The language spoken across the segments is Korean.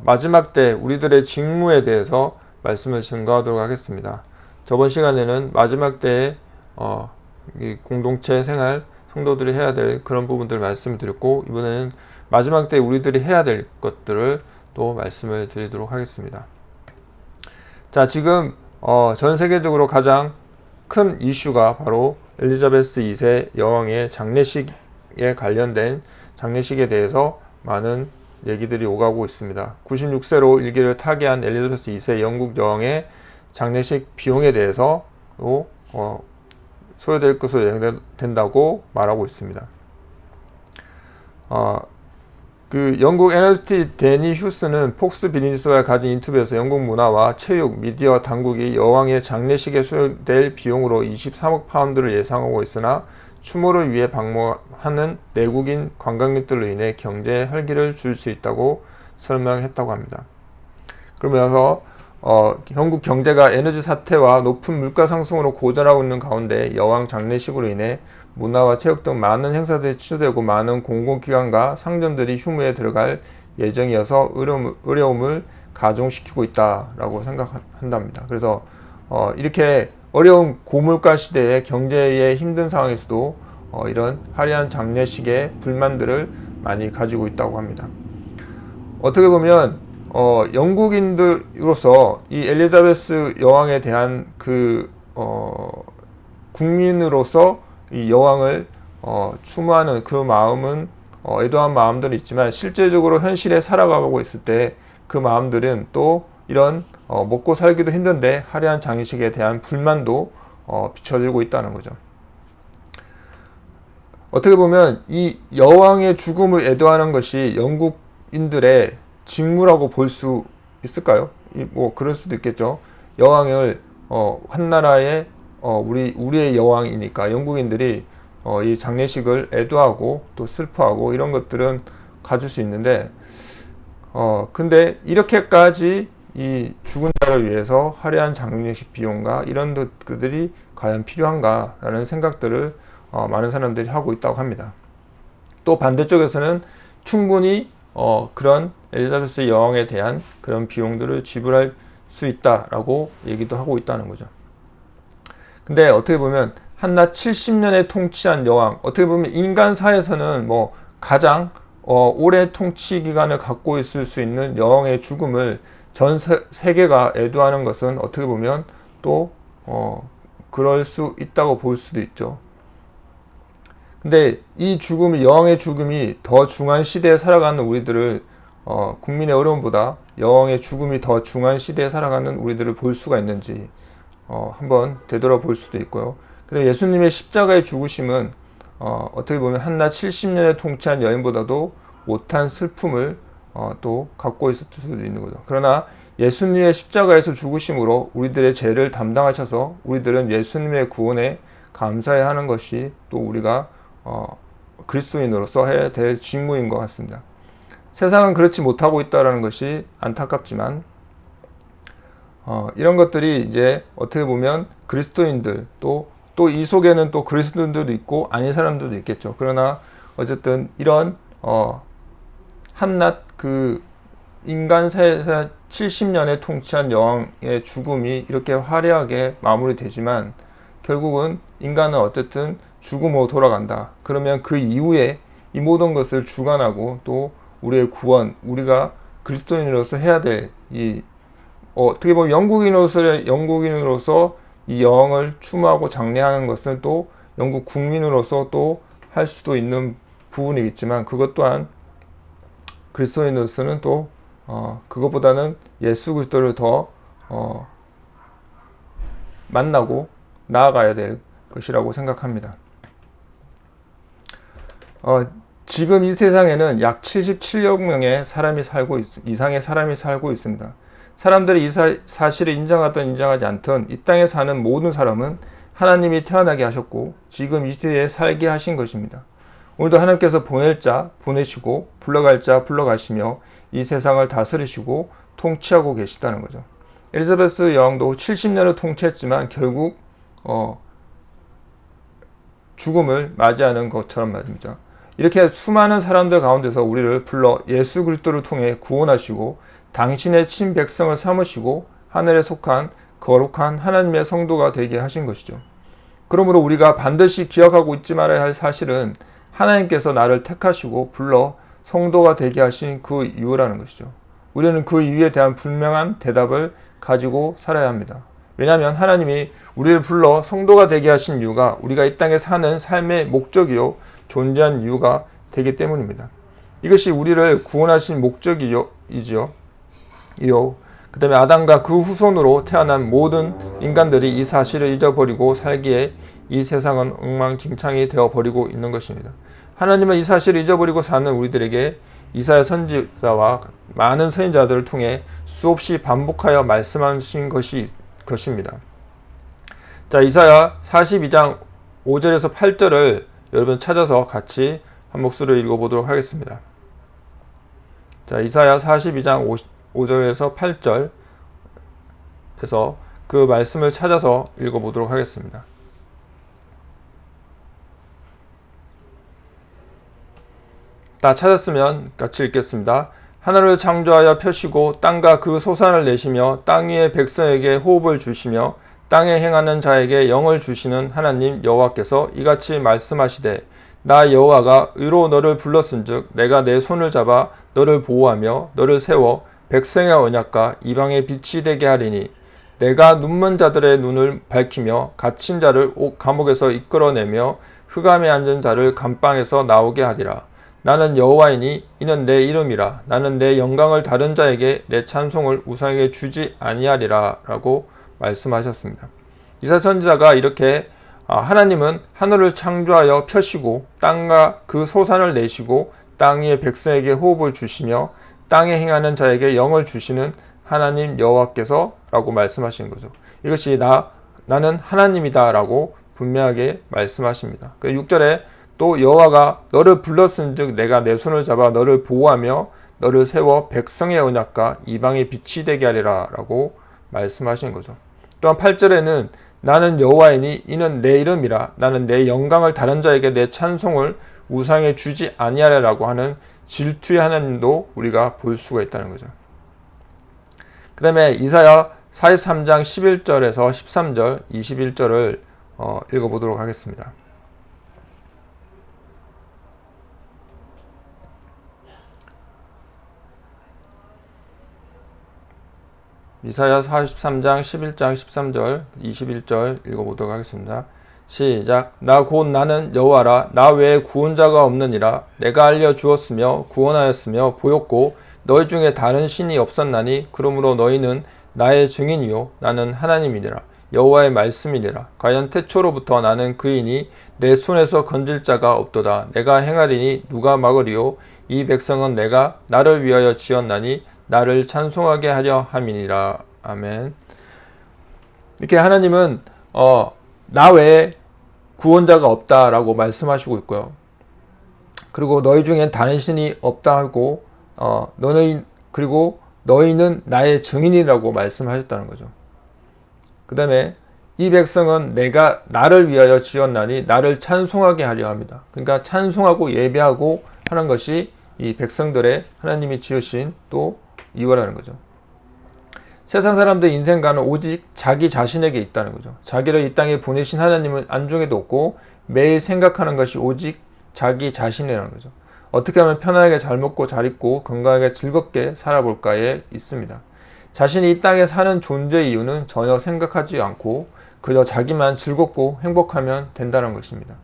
마지막 때 우리들의 직무에 대해서 말씀을 증거하도록 하겠습니다. 저번 시간에는 마지막 때에 이 공동체 생활 성도들이 해야 될 그런 부분들 말씀을 드렸고, 이번에는 마지막 때 우리들이 해야 될 것들을 또 말씀을 드리도록 하겠습니다. 자, 지금 전 세계적으로 가장 큰 이슈가 바로 엘리자베스 2세 여왕의 장례식에 관련된 장례식에 대해서 많은 얘기들이 오가고 있습니다. 96세로 일기를 타계한 엘리자베스 2세 영국 여왕의 장례식 비용에 대해서도 소요될 것으로 예상된다고 말하고 있습니다. 그 영국 애널리스트 데니 휴스는 폭스 비즈니스와 가진 인터뷰에서 영국 문화와 체육, 미디어 당국이 여왕의 장례식에 소요될 비용으로 23억 파운드를 예상하고 있으나 추모를 위해 방문하는 내국인 관광객들로 인해 경제에 활기를 줄 수 있다고 설명했다고 합니다. 그러면서 영국 경제가 에너지 사태와 높은 물가 상승으로 고전하고 있는 가운데 여왕 장례식으로 인해 문화와 체육 등 많은 행사들이 취소되고 많은 공공기관과 상점들이 휴무에 들어갈 예정이어서 어려움을 가중시키고 있다라고 생각한답니다. 그래서 이렇게 어려운 고물가 시대에 경제의 힘든 상황에서도 이런 화려한 장례식의 불만들을 많이 가지고 있다고 합니다. 어떻게 보면 영국인들로서 이 엘리자베스 여왕에 대한 국민으로서 이 여왕을 추모하는 그 마음은 애도한 마음들이 있지만, 실제적으로 현실에 살아가고 있을 때 그 마음들은 또 이런 먹고 살기도 힘든데 화려한 장례식에 대한 불만도 비춰지고 있다는 거죠. 어떻게 보면 이 여왕의 죽음을 애도하는 것이 영국인들의 직무라고 볼 수 있을까요? 뭐 그럴 수도 있겠죠. 여왕을 한 나라의 우리의 여왕이니까 영국인들이 이 장례식을 애도하고 또 슬퍼하고 이런 것들은 가질 수 있는데, 근데 이렇게까지 이 죽은 자를 위해서 화려한 장례식 비용과 이런 것들이 과연 필요한가라는 생각들을 많은 사람들이 하고 있다고 합니다. 또 반대쪽에서는 충분히 그런 엘리자베스 여왕에 대한 그런 비용들을 지불할 수 있다라고 얘기도 하고 있다는 거죠. 근데 어떻게 보면 한낱 70년의 통치한 여왕, 어떻게 보면 인간사에서는 뭐 가장 오래 통치 기간을 갖고 있을 수 있는 여왕의 죽음을 전 세계가 애도하는 것은 어떻게 보면 또 그럴 수 있다고 볼 수도 있죠. 근데 이 죽음이, 여왕의 죽음이 더 중한 시대에 살아가는 우리들을 국민의 어려움보다 여왕의 죽음이 더 중한 시대에 살아가는 우리들을 볼 수가 있는지 한번 되돌아볼 수도 있고요. 근데 예수님의 십자가의 죽으심은 어떻게 보면 한낱 70년의 통치한 여인보다도 못한 슬픔을 또 갖고 있을 수도 있는 거죠. 그러나 예수님의 십자가에서 죽으심으로 우리들의 죄를 담당하셔서 우리들은 예수님의 구원에 감사해야 하는 것이 또 우리가 그리스도인으로서 해야 될 직무인 것 같습니다. 세상은 그렇지 못하고 있다는 것이 안타깝지만, 이런 것들이 이제 어떻게 보면 그리스도인들 또 이 속에는 또 그리스도인들도 있고 아닌 사람들도 있겠죠. 그러나 어쨌든 이런 한낱 그 인간사에서 70년의 통치한 여왕의 죽음이 이렇게 화려하게 마무리되지만, 결국은 인간은 어쨌든 죽음으로 돌아간다. 그러면 그 이후에 이 모든 것을 주관하고 또 우리의 구원, 우리가 그리스도인으로서 해야 될 어떻게 보면 영국인으로서 이 여왕을 추모하고 장례하는 것은 또 영국 국민으로서 또 할 수도 있는 부분이겠지만, 그것 또한 그리스도인으로서는 또 그것보다는 예수 그리스도를 더 만나고 나아가야 될 것이라고 생각합니다. 지금 이 세상에는 약 77억 명의 이상의 사람이 살고 있습니다. 사람들이 이 사실을 인정하든 인정하지 않든 이 땅에 사는 모든 사람은 하나님이 태어나게 하셨고 지금 이 시대에 살게 하신 것입니다. 오늘도 하나님께서 보낼 자 보내시고 불러갈 자 불러가시며 이 세상을 다스리시고 통치하고 계시다는 거죠. 엘리자베스 여왕도 70년을 통치했지만 결국 죽음을 맞이하는 것처럼 말입니다. 이렇게 수많은 사람들 가운데서 우리를 불러 예수 그리스도를 통해 구원하시고 당신의 친백성을 삼으시고 하늘에 속한 거룩한 하나님의 성도가 되게 하신 것이죠. 그러므로 우리가 반드시 기억하고 잊지 말아야 할 사실은 하나님께서 나를 택하시고 불러 성도가 되게 하신 그 이유라는 것이죠. 우리는 그 이유에 대한 분명한 대답을 가지고 살아야 합니다. 왜냐하면 하나님이 우리를 불러 성도가 되게 하신 이유가 우리가 이 땅에 사는 삶의 목적이요 존재한 이유가 되기 때문입니다. 이것이 우리를 구원하신 목적이지요. 그 다음에 아담과 그 후손으로 태어난 모든 인간들이 이 사실을 잊어버리고 살기에 이 세상은 엉망진창이 되어버리고 있는 것입니다. 하나님은 이 사실을 잊어버리고 사는 우리들에게 이사야 선지자와 많은 선지자들을 통해 수없이 반복하여 말씀하신 것입니다. 자, 이사야 42장 5절에서 8절을 여러분 찾아서 같이 한 목소리로 읽어보도록 하겠습니다. 자, 이사야 42장 5절에서 8절에서 그 말씀을 찾아서 읽어보도록 하겠습니다. 다 찾았으면 같이 읽겠습니다. 하늘을 창조하여 펴시고 땅과 그 소산을 내시며 땅 위의 백성에게 호흡을 주시며 땅에 행하는 자에게 영을 주시는 하나님 여호와께서 이같이 말씀하시되 나 여호와가 의로 너를 불렀은즉 내가 내 손을 잡아 너를 보호하며 너를 세워 백성의 언약과 이방의 빛이 되게 하리니 내가 눈먼 자들의 눈을 밝히며 갇힌 자를 감옥에서 이끌어내며 흑암에 앉은 자를 감방에서 나오게 하리라. 나는 여호와이니 이는 내 이름이라. 나는 내 영광을 다른 자에게 내 찬송을 우상에게 주지 아니하리라 라고 말씀하셨습니다. 이사야 선지자가 이렇게 하나님은 하늘을 창조하여 펴시고 땅과 그 소산을 내시고 땅 위의 백성에게 호흡을 주시며 땅에 행하는 자에게 영을 주시는 하나님 여호와께서 라고 말씀하시는 거죠. 이것이 나는 하나님이다 라고 분명하게 말씀하십니다. 6절에 또 여호와가 너를 불렀은즉 내가 내 손을 잡아 너를 보호하며 너를 세워 백성의 언약과 이방의 빛이 되게 하리라 라고 말씀하신 거죠. 또한 8절에는 나는 여호와이니 이는 내 이름이라. 나는 내 영광을 다른 자에게 내 찬송을 우상에 주지 아니하리라고 하는 질투의 하나님도 우리가 볼 수가 있다는 거죠. 그 다음에 이사야 43장 11절에서 13절, 21절을 읽어보도록 하겠습니다. 이사야 43장 11장 13절 21절 읽어보도록 하겠습니다. 시작. 나 곧 나는 여호와라. 나 외에 구원자가 없느니라. 내가 알려주었으며 구원하였으며 보였고 너희 중에 다른 신이 없었나니 그러므로 너희는 나의 증인이요 나는 하나님이니라. 여호와의 말씀이니라. 과연 태초로부터 나는 그이니 내 손에서 건질 자가 없도다. 내가 행하리니 누가 막으리요. 이 백성은 내가 나를 위하여 지었나니 나를 찬송하게 하려 함이니라. 아멘. 이렇게 하나님은 나 외에 구원자가 없다라고 말씀하시고 있고요. 그리고 너희 중엔 다른 신이 없다 하고 그리고 너희는 나의 증인이라고 말씀하셨다는 거죠. 그 다음에 이 백성은 내가 나를 위하여 지었나니 나를 찬송하게 하려 합니다. 그러니까 찬송하고 예배하고 하는 것이 이 백성들의 하나님이 지으신 또 이유라는 거죠. 세상 사람들의 인생관은 오직 자기 자신에게 있다는 거죠. 자기를 이 땅에 보내신 하나님은 안중에도 없고 매일 생각하는 것이 오직 자기 자신이라는 거죠. 어떻게 하면 편안하게 잘 먹고 잘 입고 건강하게 즐겁게 살아볼까에 있습니다. 자신이 이 땅에 사는 존재의 이유는 전혀 생각하지 않고 그저 자기만 즐겁고 행복하면 된다는 것입니다.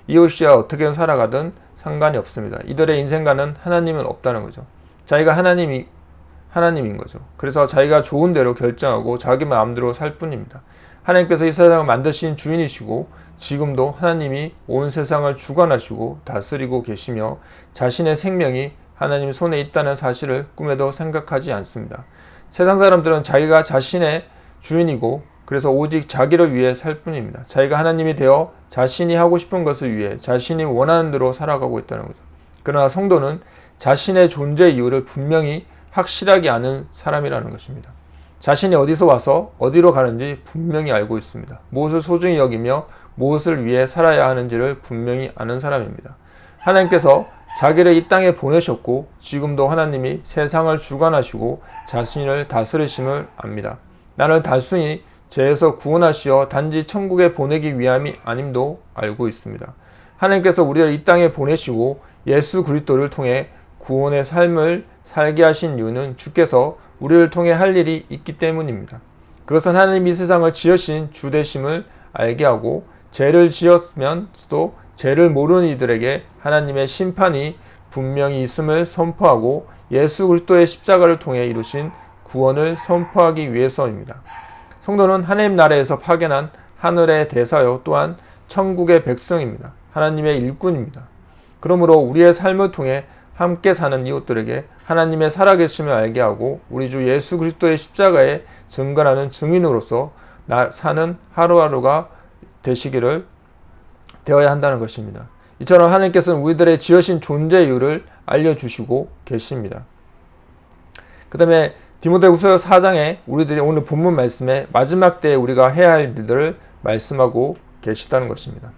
이웃이야 어떻게 살아가든 상관이 없습니다. 이들의 인생관은 하나님은 없다는 거죠. 자기가 하나님인 거죠. 그래서 자기가 좋은 대로 결정하고 자기 마음대로 살 뿐입니다. 하나님께서 이 세상을 만드신 주인이시고 지금도 하나님이 온 세상을 주관하시고 다스리고 계시며 자신의 생명이 하나님 손에 있다는 사실을 꿈에도 생각하지 않습니다. 세상 사람들은 자기가 자신의 주인이고 그래서 오직 자기를 위해 살 뿐입니다. 자기가 하나님이 되어 자신이 하고 싶은 것을 위해 자신이 원하는 대로 살아가고 있다는 거죠. 그러나 성도는 자신의 존재 이유를 분명히 확실하게 아는 사람이라는 것입니다. 자신이 어디서 와서 어디로 가는지 분명히 알고 있습니다. 무엇을 소중히 여기며 무엇을 위해 살아야 하는지를 분명히 아는 사람입니다. 하나님께서 자기를 이 땅에 보내셨고 지금도 하나님이 세상을 주관하시고 자신을 다스리심을 압니다. 나를 단순히 죄에서 구원하시어 단지 천국에 보내기 위함이 아님도 알고 있습니다. 하나님께서 우리를 이 땅에 보내시고 예수 그리스도를 통해 구원의 삶을 살게 하신 이유는 주께서 우리를 통해 할 일이 있기 때문입니다. 그것은 하나님이 세상을 지으신 주 되심을 알게 하고 죄를 지었으면서도 죄를 모르는 이들에게 하나님의 심판이 분명히 있음을 선포하고 예수 그리스도의 십자가를 통해 이루신 구원을 선포하기 위해서입니다. 성도는 하나님 나라에서 파견한 하늘의 대사요 또한 천국의 백성입니다. 하나님의 일꾼입니다. 그러므로 우리의 삶을 통해 함께 사는 이웃들에게 하나님의 살아계심을 알게 하고 우리 주 예수 그리스도의 십자가에 증거하는 증인으로서 사는 하루하루가 되어야 한다는 것입니다. 이처럼 하나님께서는 우리들의 지으신 존재 이유를 알려주시고 계십니다. 그 다음에 디모데후서 4장에 우리들이 오늘 본문 말씀에 마지막 때에 우리가 해야 할 일들을 말씀하고 계시다는 것입니다.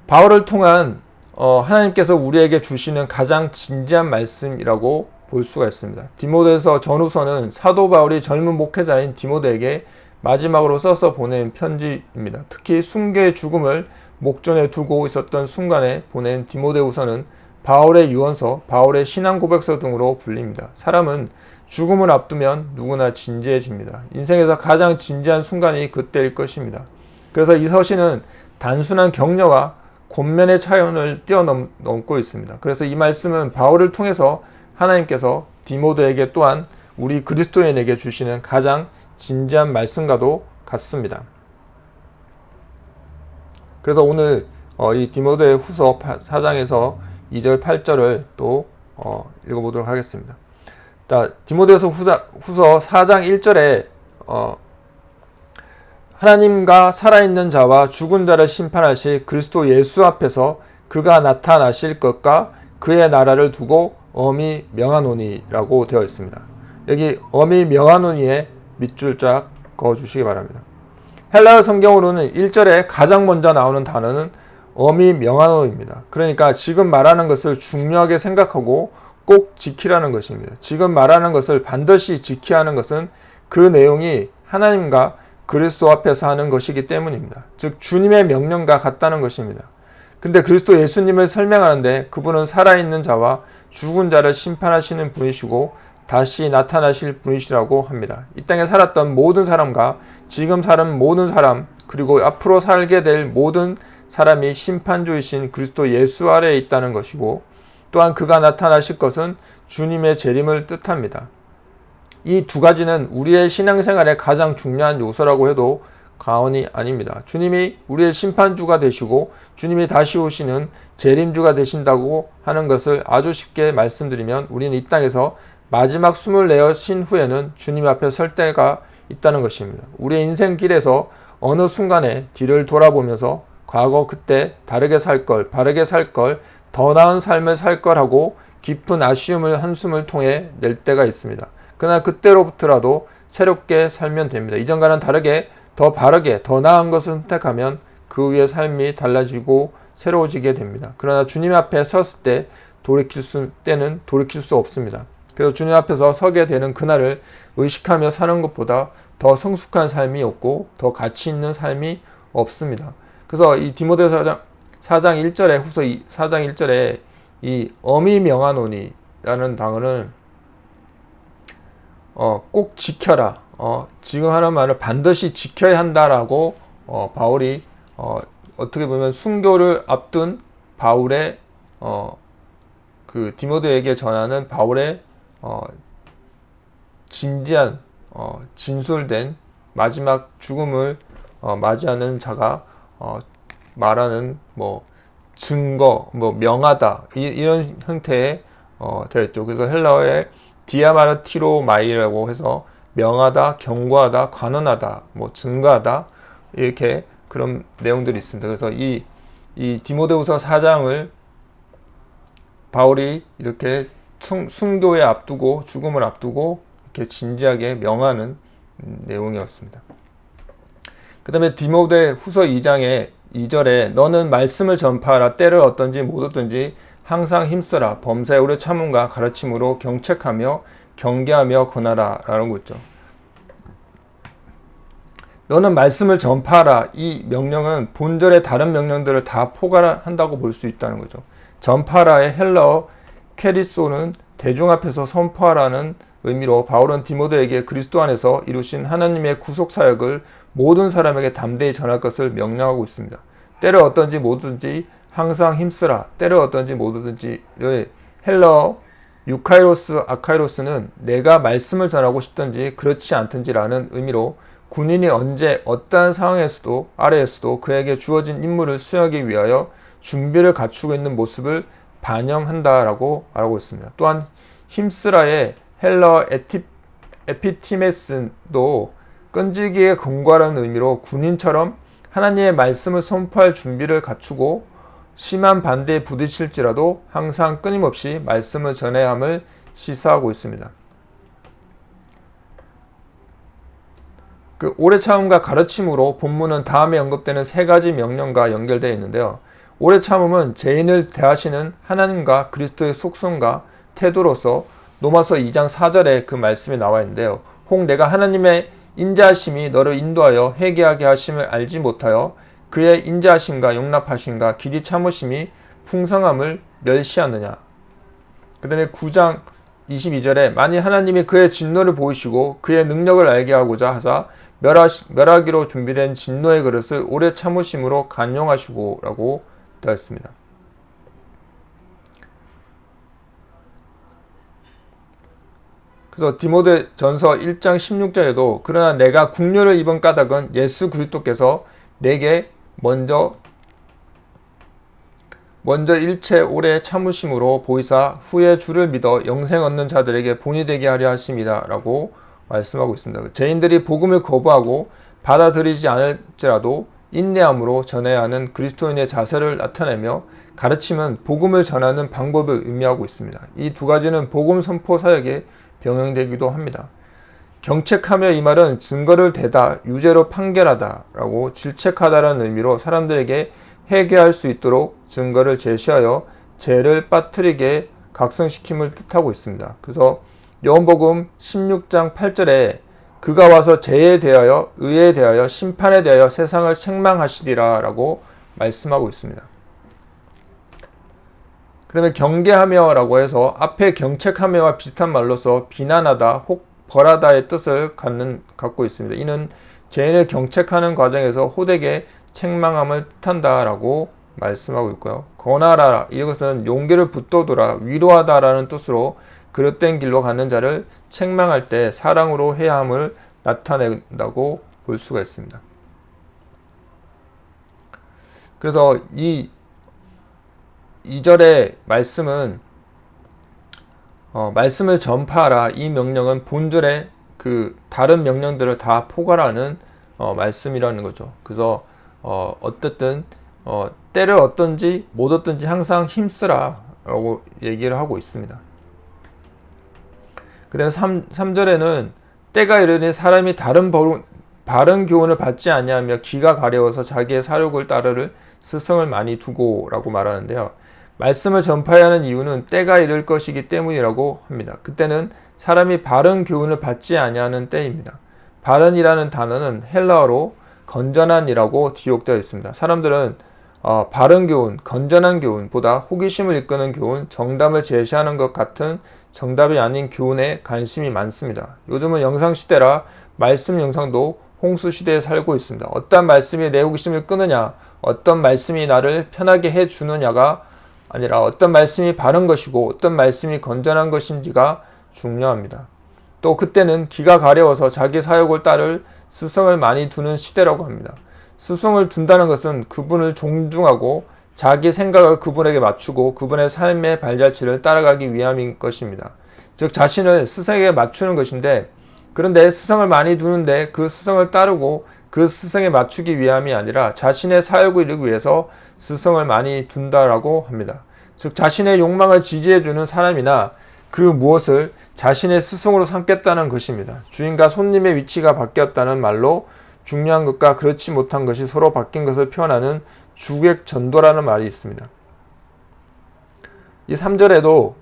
바울을 통한 하나님께서 우리에게 주시는 가장 진지한 말씀이라고 볼 수가 있습니다. 디모데서 전후서는 사도 바울이 젊은 목회자인 디모데에게 마지막으로 써서 보낸 편지입니다. 특히 순교의 죽음을 목전에 두고 있었던 순간에 보낸 디모데후서는 바울의 유언서, 바울의 신앙 고백서 등으로 불립니다. 사람은 죽음을 앞두면 누구나 진지해집니다. 인생에서 가장 진지한 순간이 그때일 것입니다. 그래서 이 서신은 단순한 격려와 권면의 차원을 뛰어넘고 있습니다. 그래서 이 말씀은 바울을 통해서 하나님께서 디모데에게 또한 우리 그리스도인에게 주시는 가장 진지한 말씀과도 같습니다. 그래서 오늘 이 디모데 후서 4장에서 2절 8절을 또 읽어보도록 하겠습니다. 디모데서 후서 4장 1절에 하나님과 살아있는 자와 죽은 자를 심판하실 그리스도 예수 앞에서 그가 나타나실 것과 그의 나라를 두고 엄히 명하노니라고 되어 있습니다. 여기 엄히 명하노니에 밑줄 쫙 그어주시기 바랍니다. 헬라어 성경으로는 1절에 가장 먼저 나오는 단어는 엄히 명하노입니다. 그러니까 지금 말하는 것을 중요하게 생각하고 꼭 지키라는 것입니다. 지금 말하는 것을 반드시 지켜야 하는 것은 그 내용이 하나님과 그리스도 앞에서 하는 것이기 때문입니다. 즉 주님의 명령과 같다는 것입니다. 근데 그리스도 예수님을 설명하는데 그분은 살아있는 자와 죽은 자를 심판하시는 분이시고 다시 나타나실 분이시라고 합니다. 이 땅에 살았던 모든 사람과 지금 사는 모든 사람 그리고 앞으로 살게 될 모든 사람이 심판주이신 그리스도 예수 아래에 있다는 것이고 또한 그가 나타나실 것은 주님의 재림을 뜻합니다. 이 두 가지는 우리의 신앙생활의 가장 중요한 요소라고 해도 과언이 아닙니다. 주님이 우리의 심판주가 되시고 주님이 다시 오시는 재림주가 되신다고 하는 것을 아주 쉽게 말씀드리면 우리는 이 땅에서 마지막 숨을 내어 쉰 후에는 주님 앞에 설 때가 있다는 것입니다. 우리의 인생 길에서 어느 순간에 뒤를 돌아보면서 과거 그때 다르게 살 걸, 바르게 살 걸, 더 나은 삶을 살 거라고 깊은 아쉬움을 한숨을 통해 낼 때가 있습니다. 그러나 그때로부터라도 새롭게 살면 됩니다. 이전과는 다르게 더 바르게 더 나은 것을 선택하면 그 위에 삶이 달라지고 새로워지게 됩니다. 그러나 주님 앞에 섰을 때 때는 돌이킬 수 없습니다. 그래서 주님 앞에서 서게 되는 그날을 의식하며 사는 것보다 더 성숙한 삶이 없고 더 가치 있는 삶이 없습니다. 그래서 이 디모데서 4장 1절에 후서 4장 1절에 이 엄히 명하노니라는 단어는 꼭 지켜라. 지금 하는 말을 반드시 지켜야 한다라고 바울이 어떻게 보면 순교를 앞둔 바울의 그 디모데에게 전하는 바울의 진지한 진술된 마지막 죽음을 맞이하는 자가 말하는 증거, 명하다 이런 형태의 되어 있죠. 그래서 헬라어에 디아마르티로마이라고 해서 명하다, 경고하다, 관언하다, 증거하다 이렇게 그런 내용들이 있습니다. 그래서 이 디모데후서 4장을 바울이 이렇게 순교에 앞두고 죽음을 앞두고 이렇게 진지하게 명하는 내용이었습니다. 그 다음에 디모데후서 2장에 2절에 너는 말씀을 전파하라. 때를 얻든지 못 얻든지 항상 힘쓰라. 범사에 오래 참음과 가르침으로 경책하며 경계하며 권하라 라는 거 있죠. 너는 말씀을 전파하라. 이 명령은 본절의 다른 명령들을 다 포괄한다고 볼 수 있다는 거죠. 전파라의 헬라어 케리소는 대중 앞에서 선포하라는 의미로 바울은 디모데에게 그리스도 안에서 이루신 하나님의 구속 사역을 모든 사람에게 담대히 전할 것을 명령하고 있습니다. 때를 얻든지 뭐든지 항상 힘쓰라. 때를 얻든지 뭐든지의 헬라어 유카이로스 아카이로스는 내가 말씀을 전하고 싶든지 그렇지 않든지라는 의미로 군인이 언제 어떠한 상황에서도 아래에서도 그에게 주어진 임무를 수행하기 위하여 준비를 갖추고 있는 모습을 반영한다라고 말하고 있습니다. 또한 힘쓰라의 헬라어 에피티메스도 끈질기게 권고하라는 의미로 군인처럼 하나님의 말씀을 선포할 준비를 갖추고 심한 반대에 부딪힐지라도 항상 끊임없이 말씀을 전해야 함을 시사하고 있습니다. 그 오래 참음과 가르침으로 본문은 다음에 언급되는 세 가지 명령과 연결되어 있는데요. 오래 참음은 죄인을 대하시는 하나님과 그리스도의 속성과 태도로서 로마서 2장 4절에 그 말씀이 나와 있는데요. 혹 내가 하나님의 인자하심이 너를 인도하여 회개하게 하심을 알지 못하여 그의 인자하심과 용납하심과 길이 참으심이 풍성함을 멸시하느냐. 그 다음에 9장 22절에 만일 하나님이 그의 진노를 보이시고 그의 능력을 알게 하고자 하사 멸하기로 준비된 진노의 그릇을 오래 참으심으로 간용하시고 라고 되어 있습니다. 그래서 디모데 전서 1장 16절에도 그러나 내가 국료를 입은 까닭은 예수 그리스도께서 내게 먼저 일체 오래 참으심으로 보이사 후에 주를 믿어 영생 얻는 자들에게 본이 되게 하려 하심이다 라고 말씀하고 있습니다. 죄인들이 복음을 거부하고 받아들이지 않을지라도 인내함으로 전해야 하는 그리스도인의 자세를 나타내며 가르침은 복음을 전하는 방법을 의미하고 있습니다. 이 두 가지는 복음 선포 사역에 병행되기도 합니다. 경책하며 이 말은 증거를 대다, 유죄로 판결하다 라고 질책하다라는 의미로 사람들에게 회개할 수 있도록 증거를 제시하여 죄를 빠뜨리게 각성시킴을 뜻하고 있습니다. 그래서 요한복음 16장 8절에 그가 와서 죄에 대하여, 의에 대하여, 심판에 대하여 세상을 책망하시리라 라고 말씀하고 있습니다. 그 다음에 경계하며 라고 해서 앞에 경책하며와 비슷한 말로서 비난하다 혹 벌하다의 뜻을 갖고 있습니다. 이는 죄인을 경책하는 과정에서 호되게 책망함을 뜻한다 라고 말씀하고 있고요. 권하라 이것은 용기를 붙돋우라 위로하다 라는 뜻으로 그릇된 길로 가는 자를 책망할 때 사랑으로 해야 함을 나타낸다고 볼 수가 있습니다. 그래서 이 2절의 말씀은 말씀을 전파하라 이 명령은 본절의 그 다른 명령들을 다 포괄하는 말씀이라는 거죠. 그래서 어쨌든 때를 얻든지 못 얻든지 항상 힘쓰라 라고 얘기를 하고 있습니다. 그 다음에 3절에는 때가 이르니 사람이 바른 교훈을 받지 아니하며 귀가 가려워서 자기의 사욕을 따르를 스승을 많이 두고 라고 말하는데요. 말씀을 전파해야 하는 이유는 때가 이를 것이기 때문이라고 합니다. 그때는 사람이 바른 교훈을 받지 아니하는 때입니다. 바른이라는 단어는 헬라어로 건전한이라고 기록되어 있습니다. 사람들은 바른 교훈, 건전한 교훈보다 호기심을 이끄는 교훈, 정답을 제시하는 것 같은 정답이 아닌 교훈에 관심이 많습니다. 요즘은 영상시대라 말씀 영상도 홍수시대에 살고 있습니다. 어떤 말씀이 내 호기심을 끄느냐, 어떤 말씀이 나를 편하게 해주느냐가 아니라 어떤 말씀이 바른 것이고 어떤 말씀이 건전한 것인지가 중요합니다. 또 그때는 기가 가려워서 자기 사욕을 따를 스승을 많이 두는 시대라고 합니다. 스승을 둔다는 것은 그분을 존중하고 자기 생각을 그분에게 맞추고 그분의 삶의 발자취를 따라가기 위함인 것입니다. 즉 자신을 스승에게 맞추는 것인데 그런데 스승을 많이 두는데 그 스승을 따르고 그 스승에 맞추기 위함이 아니라 자신의 사역을 이루기 위해서 스승을 많이 둔다라고 합니다. 즉 자신의 욕망을 지지해주는 사람이나 그 무엇을 자신의 스승으로 삼겠다는 것입니다. 주인과 손님의 위치가 바뀌었다는 말로 중요한 것과 그렇지 못한 것이 서로 바뀐 것을 표현하는 주객전도라는 말이 있습니다. 이 3절에도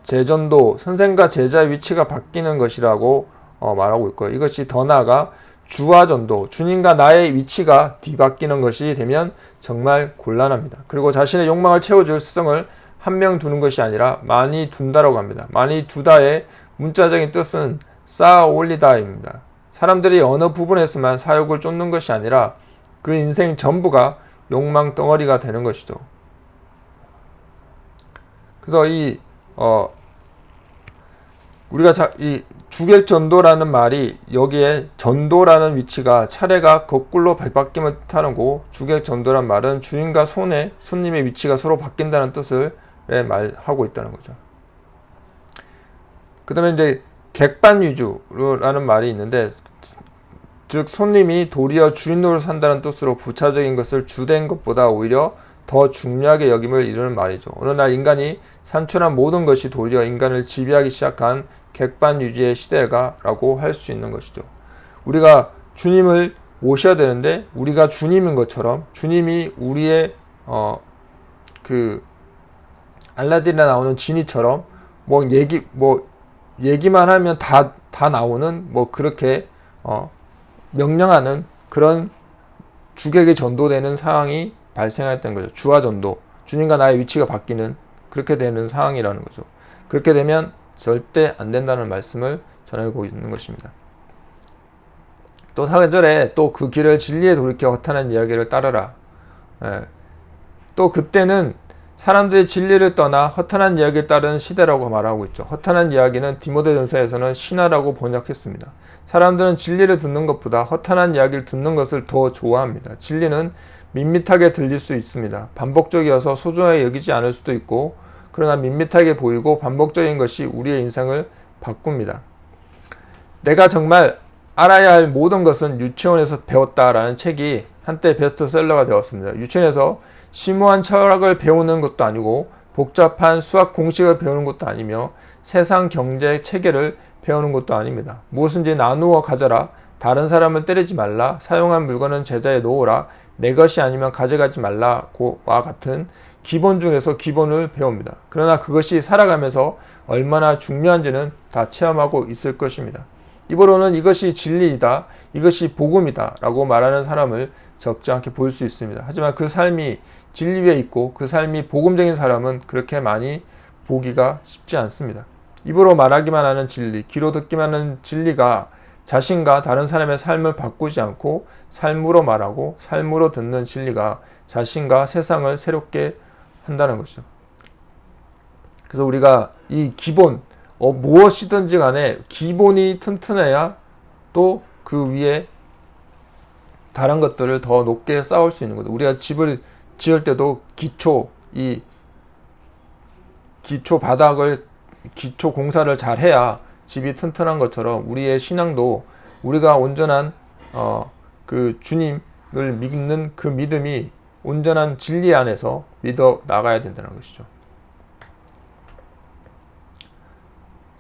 제전도, 선생과 제자의 위치가 바뀌는 것이라고 말하고 있고요. 이것이 더 나아가 주와 전도, 주님과 나의 위치가 뒤바뀌는 것이 되면 정말 곤란합니다. 그리고 자신의 욕망을 채워줄 스승을 한 명 두는 것이 아니라 많이 둔다라고 합니다. 많이 두다의 문자적인 뜻은 쌓아 올리다입니다. 사람들이 어느 부분에서만 사욕을 쫓는 것이 아니라 그 인생 전부가 욕망 덩어리가 되는 것이죠. 그래서 우리가 이 주객전도라는 말이 여기에 전도라는 위치가 차례가 거꾸로 바뀌면 뜻하는 거, 주객전도란 말은 주인과 손님의 위치가 서로 바뀐다는 뜻을 말하고 있다는 거죠. 그 다음에 이제 객반위주라는 말이 있는데, 즉 손님이 도리어 주인으로 산다는 뜻으로 부차적인 것을 주된 것보다 오히려 더 중요하게 여김을 이루는 말이죠. 어느 날 인간이 산출한 모든 것이 도리어 인간을 지배하기 시작한 객반유지의 시대가라고 할 수 있는 것이죠. 우리가 주님을 모셔야 되는데 우리가 주님인 것처럼, 주님이 우리의 알라딘에 나오는 지니처럼 얘기만 하면 다 나오는 그렇게 명령하는 그런 주객에 전도되는 상황이 발생했던 거죠. 주와 전도, 주님과 나의 위치가 바뀌는 그렇게 되는 상황이라는 거죠. 그렇게 되면 절대 안 된다는 말씀을 전하고 있는 것입니다. 또 4절에 또 그 길을 진리에 돌이켜 허탄한 이야기를 따르라. 또 그때는 사람들이 진리를 떠나 허탄한 이야기를 따르는 시대라고 말하고 있죠. 허탄한 이야기는 디모데전서에서는 신화라고 번역했습니다. 사람들은 진리를 듣는 것보다 허탄한 이야기를 듣는 것을 더 좋아합니다. 진리는 밋밋하게 들릴 수 있습니다. 반복적이어서 소중하게 여기지 않을 수도 있고, 그러나 밋밋하게 보이고 반복적인 것이 우리의 인생을 바꿉니다. 내가 정말 알아야 할 모든 것은 유치원에서 배웠다라는 책이 한때 베스트셀러가 되었습니다. 유치원에서 심오한 철학을 배우는 것도 아니고 복잡한 수학 공식을 배우는 것도 아니며 세상 경제 체계를 배우는 것도 아닙니다. 무엇인지 나누어 가져라, 다른 사람을 때리지 말라, 사용한 물건은 제자에 놓으라, 내 것이 아니면 가져가지 말라와 같은 기본 중에서 기본을 배웁니다. 그러나 그것이 살아가면서 얼마나 중요한지는 다 체험하고 있을 것입니다. 입으로는 이것이 진리이다, 이것이 복음이다 라고 말하는 사람을 적지 않게 볼 수 있습니다. 하지만 그 삶이 진리 위에 있고 그 삶이 복음적인 사람은 그렇게 많이 보기가 쉽지 않습니다. 입으로 말하기만 하는 진리, 귀로 듣기만 하는 진리가 자신과 다른 사람의 삶을 바꾸지 않고 삶으로 말하고 삶으로 듣는 진리가 자신과 세상을 새롭게 한다는 것이죠. 그래서 우리가 이 기본, 무엇이든지 간에 기본이 튼튼해야 또 그 위에 다른 것들을 더 높게 쌓을 수 있는 거죠. 우리가 집을 지을 때도 기초 바닥을, 기초 공사를 잘 해야 집이 튼튼한 것처럼 우리의 신앙도 우리가 온전한 그 주님을 믿는 그 믿음이 온전한 진리 안에서 믿어 나가야 된다는 것이죠.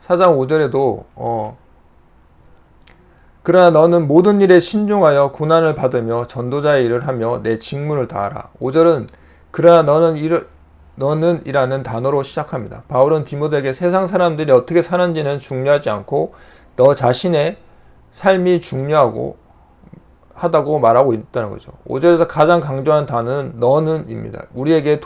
4장 5절에도 그러나 너는 모든 일에 신중하여 고난을 받으며 전도자의 일을 하며 내 직무를 다하라. 5절은 그러나 너는 이라는 단어로 시작합니다. 바울은 디모데에게 세상 사람들이 어떻게 사는지는 중요하지 않고 너 자신의 삶이 중요하고 하다고 말하고 있다는 거죠. 5절에서 가장 강조하는 단어는 너는입니다. 우리에게도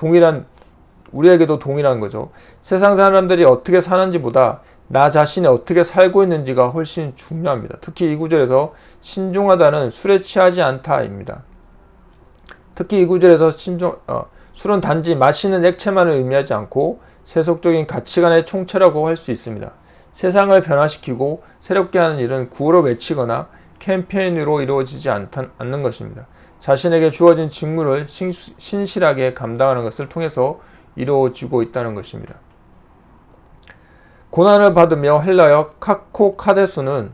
동일한 거죠. 세상 사람들이 어떻게 사는지보다 나 자신이 어떻게 살고 있는지가 훨씬 중요합니다. 특히 이 구절에서 신중하다는 술에 취하지 않다입니다. 특히 이 구절에서 술은 단지 마시는 액체만을 의미하지 않고 세속적인 가치관의 총체라고 할 수 있습니다. 세상을 변화시키고 새롭게 하는 일은 구호로 외치거나 캠페인으로 이루어지지 않는 것입니다. 자신에게 주어진 직무를 신실하게 감당하는 것을 통해서 이루어지고 있다는 것입니다. 고난을 받으며 헬라어 카코카데수는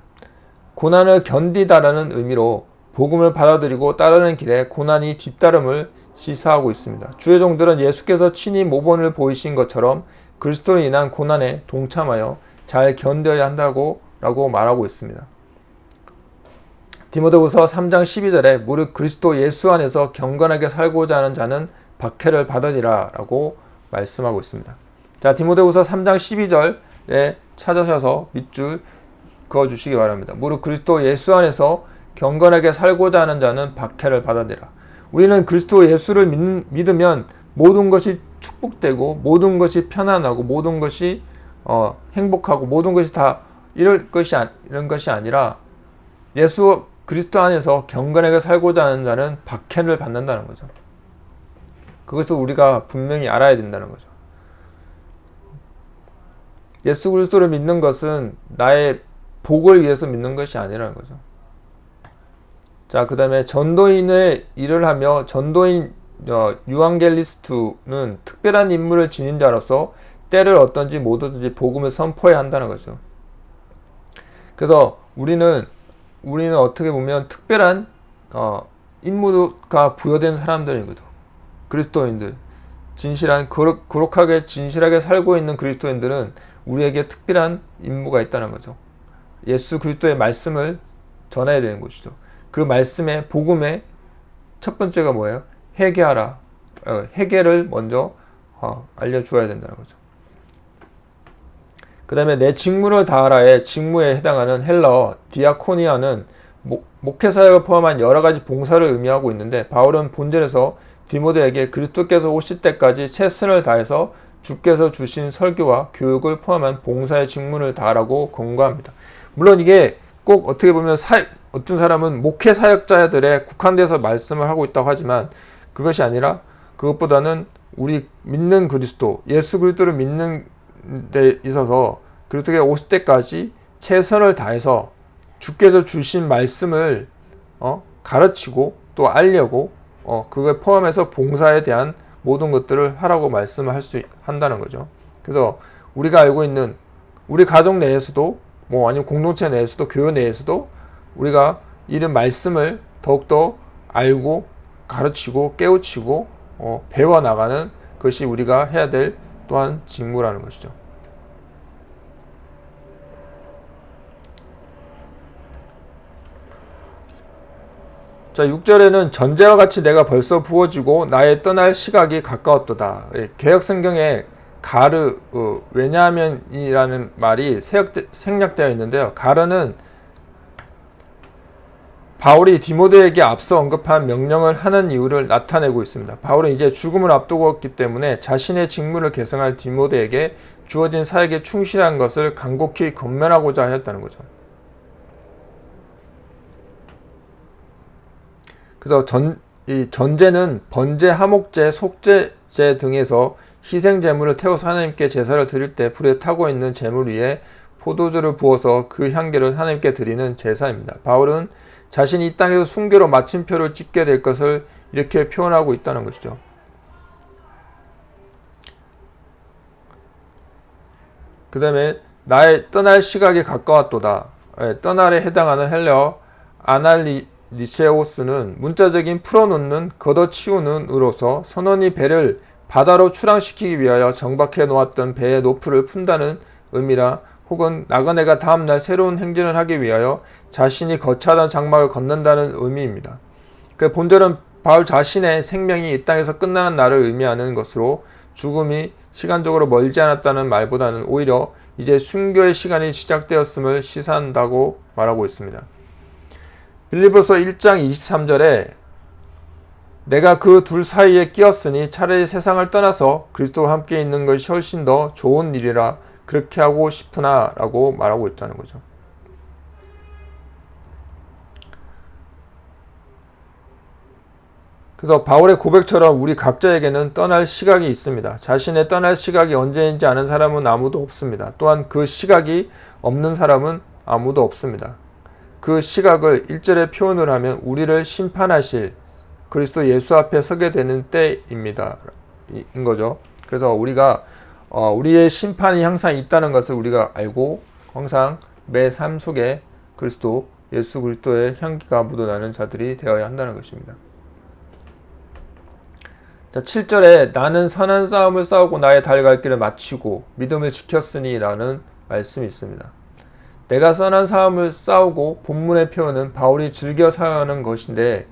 고난을 견디다라는 의미로 복음을 받아들이고 따르는 길에 고난이 뒤따름을 시사하고 있습니다. 주의 종들은 예수께서 친히 모범을 보이신 것처럼 그리스도로 인한 고난에 동참하여 잘 견뎌야 한다고 말하고 있습니다. 디모데후서 3장 12절에 무릇 그리스도 예수 안에서 경건하게 살고자 하는 자는 박해를 받으리라 라고 말씀하고 있습니다. 자, 디모데후서 3장 12절에 찾으셔서 밑줄 그어주시기 바랍니다. 무릇 그리스도 예수 안에서 경건하게 살고자 하는 자는 박해를 받으리라. 우리는 그리스도 예수를 믿으면 모든 것이 축복되고 모든 것이 편안하고 모든 것이 행복하고 모든 것이 다 이런 것이 아니라 예수 그리스도 안에서 경건하게 살고자 하는 자는 박해를 받는다는 거죠. 그것을 우리가 분명히 알아야 된다는 거죠. 예수 그리스도를 믿는 것은 나의 복을 위해서 믿는 것이 아니라는 거죠. 자, 그 다음에 전도인의 일을 하며 전도인 유앙겔리스트는 특별한 임무를 지닌 자로서 때를 어떤지 뭐든지 복음을 선포해야 한다는 거죠. 그래서 우리는 어떻게 보면 특별한 임무가 부여된 사람들인 거죠. 그리스도인들, 거룩하게 진실하게 살고 있는 그리스도인들은 우리에게 특별한 임무가 있다는 거죠. 예수 그리스도의 말씀을 전해야 되는 것이죠. 그 말씀의 복음의 첫 번째가 뭐예요? 회개하라. 회개를 먼저 알려주어야 된다는 거죠. 그 다음에 내 직무를 다하라의 직무에 해당하는 헬라어 디아코니아는 목회사역을 포함한 여러 가지 봉사를 의미하고 있는데, 바울은 본절에서 디모데에게 그리스도께서 오실 때까지 최선을 다해서 주께서 주신 설교와 교육을 포함한 봉사의 직무를 다하라고 권고합니다. 물론 이게 꼭 어떻게 보면 어떤 사람은 목회 사역자들에 국한돼서 말씀을 하고 있다고 하지만 그것이 아니라 그것보다는 우리 믿는 그리스도, 예수 그리스도를 믿는 데 있어서 그리스도가 오실 때까지 최선을 다해서 주께서 주신 말씀을 가르치고 또 알려고 그걸 포함해서 봉사에 대한 모든 것들을 하라고 말씀을 한다는 거죠. 그래서 우리가 알고 있는 우리 가족 내에서도 아니면 공동체 내에서도 교회 내에서도 우리가 이런 말씀을 더욱더 알고 가르치고 깨우치고 배워나가는 것이 우리가 해야 될 또한 직무라는 것이죠. 자, 6절에는 전제와 같이 내가 벌써 부어지고 나의 떠날 시각이 가까웠도다. 개역성경에 가르, 왜냐하면이라는 말이 생략되어 있는데요. 가르는 바울이 디모데에게 앞서 언급한 명령을 하는 이유를 나타내고 있습니다. 바울은 이제 죽음을 앞두고 있기 때문에 자신의 직무를 계승할 디모데에게 주어진 사역에 충실한 것을 간곡히 권면하고자 하였다는 거죠. 그래서 이 전제는 번제, 하목제, 속제제 등에서 희생 제물을 태워서 하나님께 제사를 드릴 때 불에 타고 있는 제물 위에 포도주를 부어서 그 향기를 하나님께 드리는 제사입니다. 바울은 자신이 이 땅에서 순교로 마침표를 찍게 될 것을 이렇게 표현하고 있다는 것이죠. 그 다음에 나의 떠날 시각이 가까웠도다. 떠날에 해당하는 헬라어 아날리세오스는 문자적인 풀어놓는, 걷어치우는 으로서 선원이 배를 바다로 출항시키기 위하여 정박해 놓았던 배의 노프를 푼다는 의미라, 혹은 나그네가 다음날 새로운 행진을 하기 위하여 자신이 거처하던 장막을 걷는다는 의미입니다. 그 본절은 바울 자신의 생명이 이 땅에서 끝나는 날을 의미하는 것으로 죽음이 시간적으로 멀지 않았다는 말보다는 오히려 이제 순교의 시간이 시작되었음을 시사한다고 말하고 있습니다. 빌립보서 1장 23절에 내가 그 둘 사이에 끼었으니 차라리 세상을 떠나서 그리스도와 함께 있는 것이 훨씬 더 좋은 일이라 그렇게 하고 싶으나 라고 말하고 있다는 거죠. 그래서 바울의 고백처럼 우리 각자에게는 떠날 시각이 있습니다. 자신의 떠날 시각이 언제인지 아는 사람은 아무도 없습니다. 또한 그 시각이 없는 사람은 아무도 없습니다. 그 시각을 1절에 표현을 하면 우리를 심판하실 그리스도 예수 앞에 서게 되는 때입니다. 인 거죠. 그래서 우리가 우리의 심판이 항상 있다는 것을 우리가 알고 항상 매 삶 속에 그리스도, 예수 그리스도의 향기가 묻어나는 자들이 되어야 한다는 것입니다. 자, 7절에 나는 선한 싸움을 싸우고 나의 달갈 길을 마치고 믿음을 지켰으니 라는 말씀이 있습니다. 내가 선한 싸움을 싸우고 본문의 표현은 바울이 즐겨 사용하는 것인데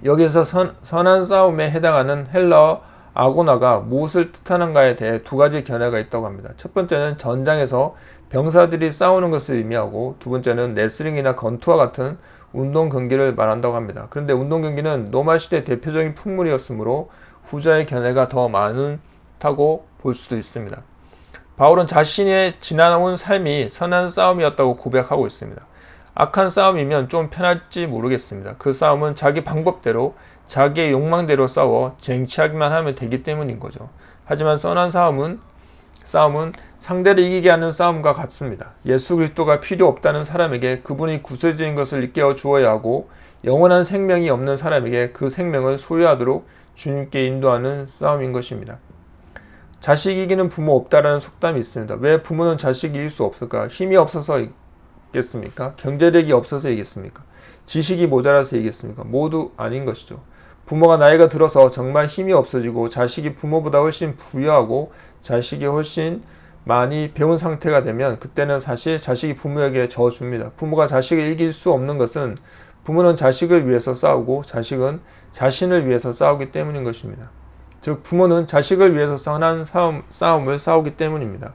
여기서 선한 싸움에 해당하는 헬라어 아고나가 무엇을 뜻하는가에 대해 두 가지 견해가 있다고 합니다. 첫 번째는 전장에서 병사들이 싸우는 것을 의미하고 두 번째는 레슬링이나 권투와 같은 운동 경기를 말한다고 합니다. 그런데 운동 경기는 로마 시대 대표적인 풍물이었으므로 후자의 견해가 더 많다고 볼 수도 있습니다. 바울은 자신의 지나온 삶이 선한 싸움이었다고 고백하고 있습니다. 악한 싸움이면 좀 편할지 모르겠습니다. 그 싸움은 자기 방법대로 자기의 욕망대로 싸워 쟁취하기만 하면 되기 때문인 거죠. 하지만 선한 싸움은 상대를 이기게 하는 싸움과 같습니다. 예수 그리스도가 필요 없다는 사람에게 그분이 구세주인 것을 일깨워 주어야 하고 영원한 생명이 없는 사람에게 그 생명을 소유하도록 주님께 인도하는 싸움인 것입니다. 자식 이기는 부모 없다라는 속담이 있습니다. 왜 부모는 자식 이길 수 없을까? 힘이 없어서 이겠습니까? 경제력이 없어서 이겠습니까? 지식이 모자라서 이겠습니까? 모두 아닌 것이죠. 부모가 나이가 들어서 정말 힘이 없어지고 자식이 부모보다 훨씬 부유하고 자식이 훨씬 많이 배운 상태가 되면 그때는 사실 자식이 부모에게 져줍니다. 부모가 자식을 이길 수 없는 것은 부모는 자식을 위해서 싸우고 자식은 자신을 위해서 싸우기 때문인 것입니다. 즉 부모는 자식을 위해서 선한 싸움을 싸우기 때문입니다.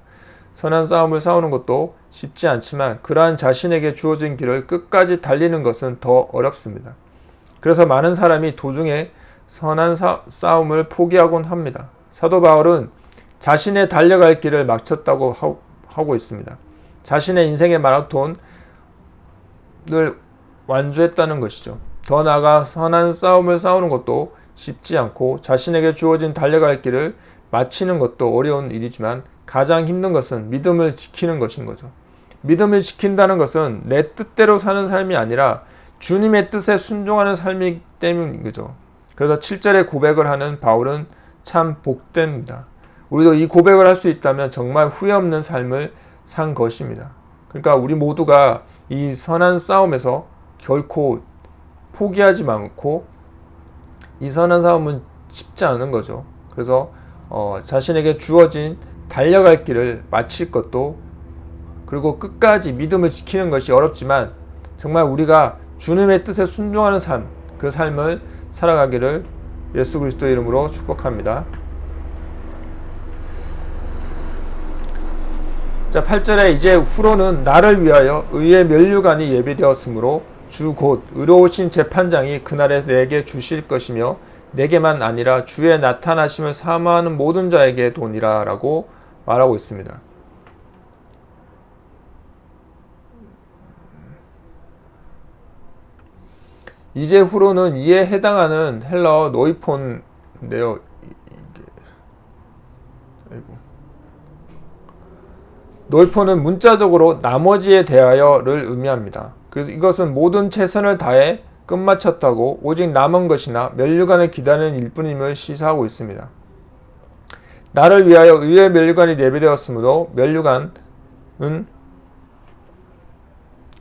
선한 싸움을 싸우는 것도 쉽지 않지만 그러한 자신에게 주어진 길을 끝까지 달리는 것은 더 어렵습니다. 그래서 많은 사람이 도중에 선한 싸움을 포기하곤 합니다. 사도 바울은 자신의 달려갈 길을 마쳤다고 하고 있습니다. 자신의 인생의 마라톤을 완주했다는 것이죠. 더 나아가 선한 싸움을 싸우는 것도 쉽지 않고 자신에게 주어진 달려갈 길을 마치는 것도 어려운 일이지만 가장 힘든 것은 믿음을 지키는 것인 거죠. 믿음을 지킨다는 것은 내 뜻대로 사는 삶이 아니라 주님의 뜻에 순종하는 삶이기 때문인 거죠. 그래서 7절에 고백을 하는 바울은 참 복됩니다. 우리도 이 고백을 할 수 있다면 정말 후회 없는 삶을 산 것입니다. 그러니까 우리 모두가 이 선한 싸움에서 결코 포기하지 않고 이 선한 싸움은 쉽지 않은 거죠. 그래서 자신에게 주어진 달려갈 길을 마칠 것도 그리고 끝까지 믿음을 지키는 것이 어렵지만 정말 우리가 주님의 뜻에 순종하는 삶, 그 삶을 살아가기를 예수 그리스도의 이름으로 축복합니다. 자, 8절에 이제 후로는 나를 위하여 의의 면류관이 예비되었으므로 주 곧 의로우신 재판장이 그날에 내게 주실 것이며 내게만 아니라 주의 나타나심을 사모하는 모든 자에게 도니라 라고 말하고 있습니다. 이제 후로는 이에 해당하는 헬라어 노이폰인데요. 노이폰은 문자적으로 나머지에 대하여를 의미합니다. 그래서 이것은 모든 최선을 다해 끝마쳤다고 오직 남은 것이나 면류관을 기다리는 일뿐임을 시사하고 있습니다. 나를 위하여 의의 면류관이 예비되었으므로 면류관은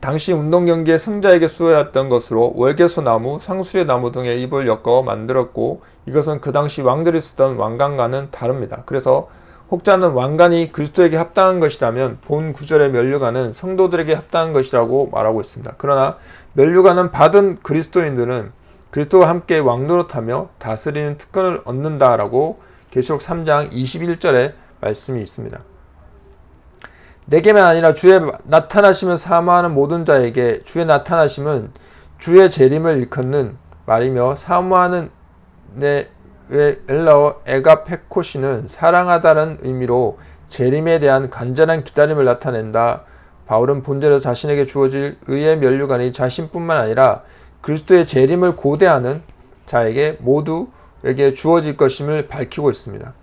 당시 운동경기의 승자에게 수여했던 것으로 월계수 나무, 상수리 나무 등의 잎을 엮어 만들었고 이것은 그 당시 왕들이 쓰던 왕관과는 다릅니다. 그래서 혹자는 왕관이 그리스도에게 합당한 것이라면 본 구절의 면류관은 성도들에게 합당한 것이라고 말하고 있습니다. 그러나 면류관은 받은 그리스도인들은 그리스도와 함께 왕노릇하며 다스리는 특권을 얻는다라고 계시록 3장 21절에 말씀이 있습니다. 내게만 아니라 주의 나타나심을 사모하는 모든 자에게 주의 나타나심은 주의 재림을 일컫는 말이며 사모하는 헬라어 에가페코시는 사랑하다는 의미로 재림에 대한 간절한 기다림을 나타낸다. 바울은 본절에서 자신에게 주어질 의의 면류관이 자신뿐만 아니라 그리스도의 재림을 고대하는 자에게 모두에게 주어질 것임을 밝히고 있습니다.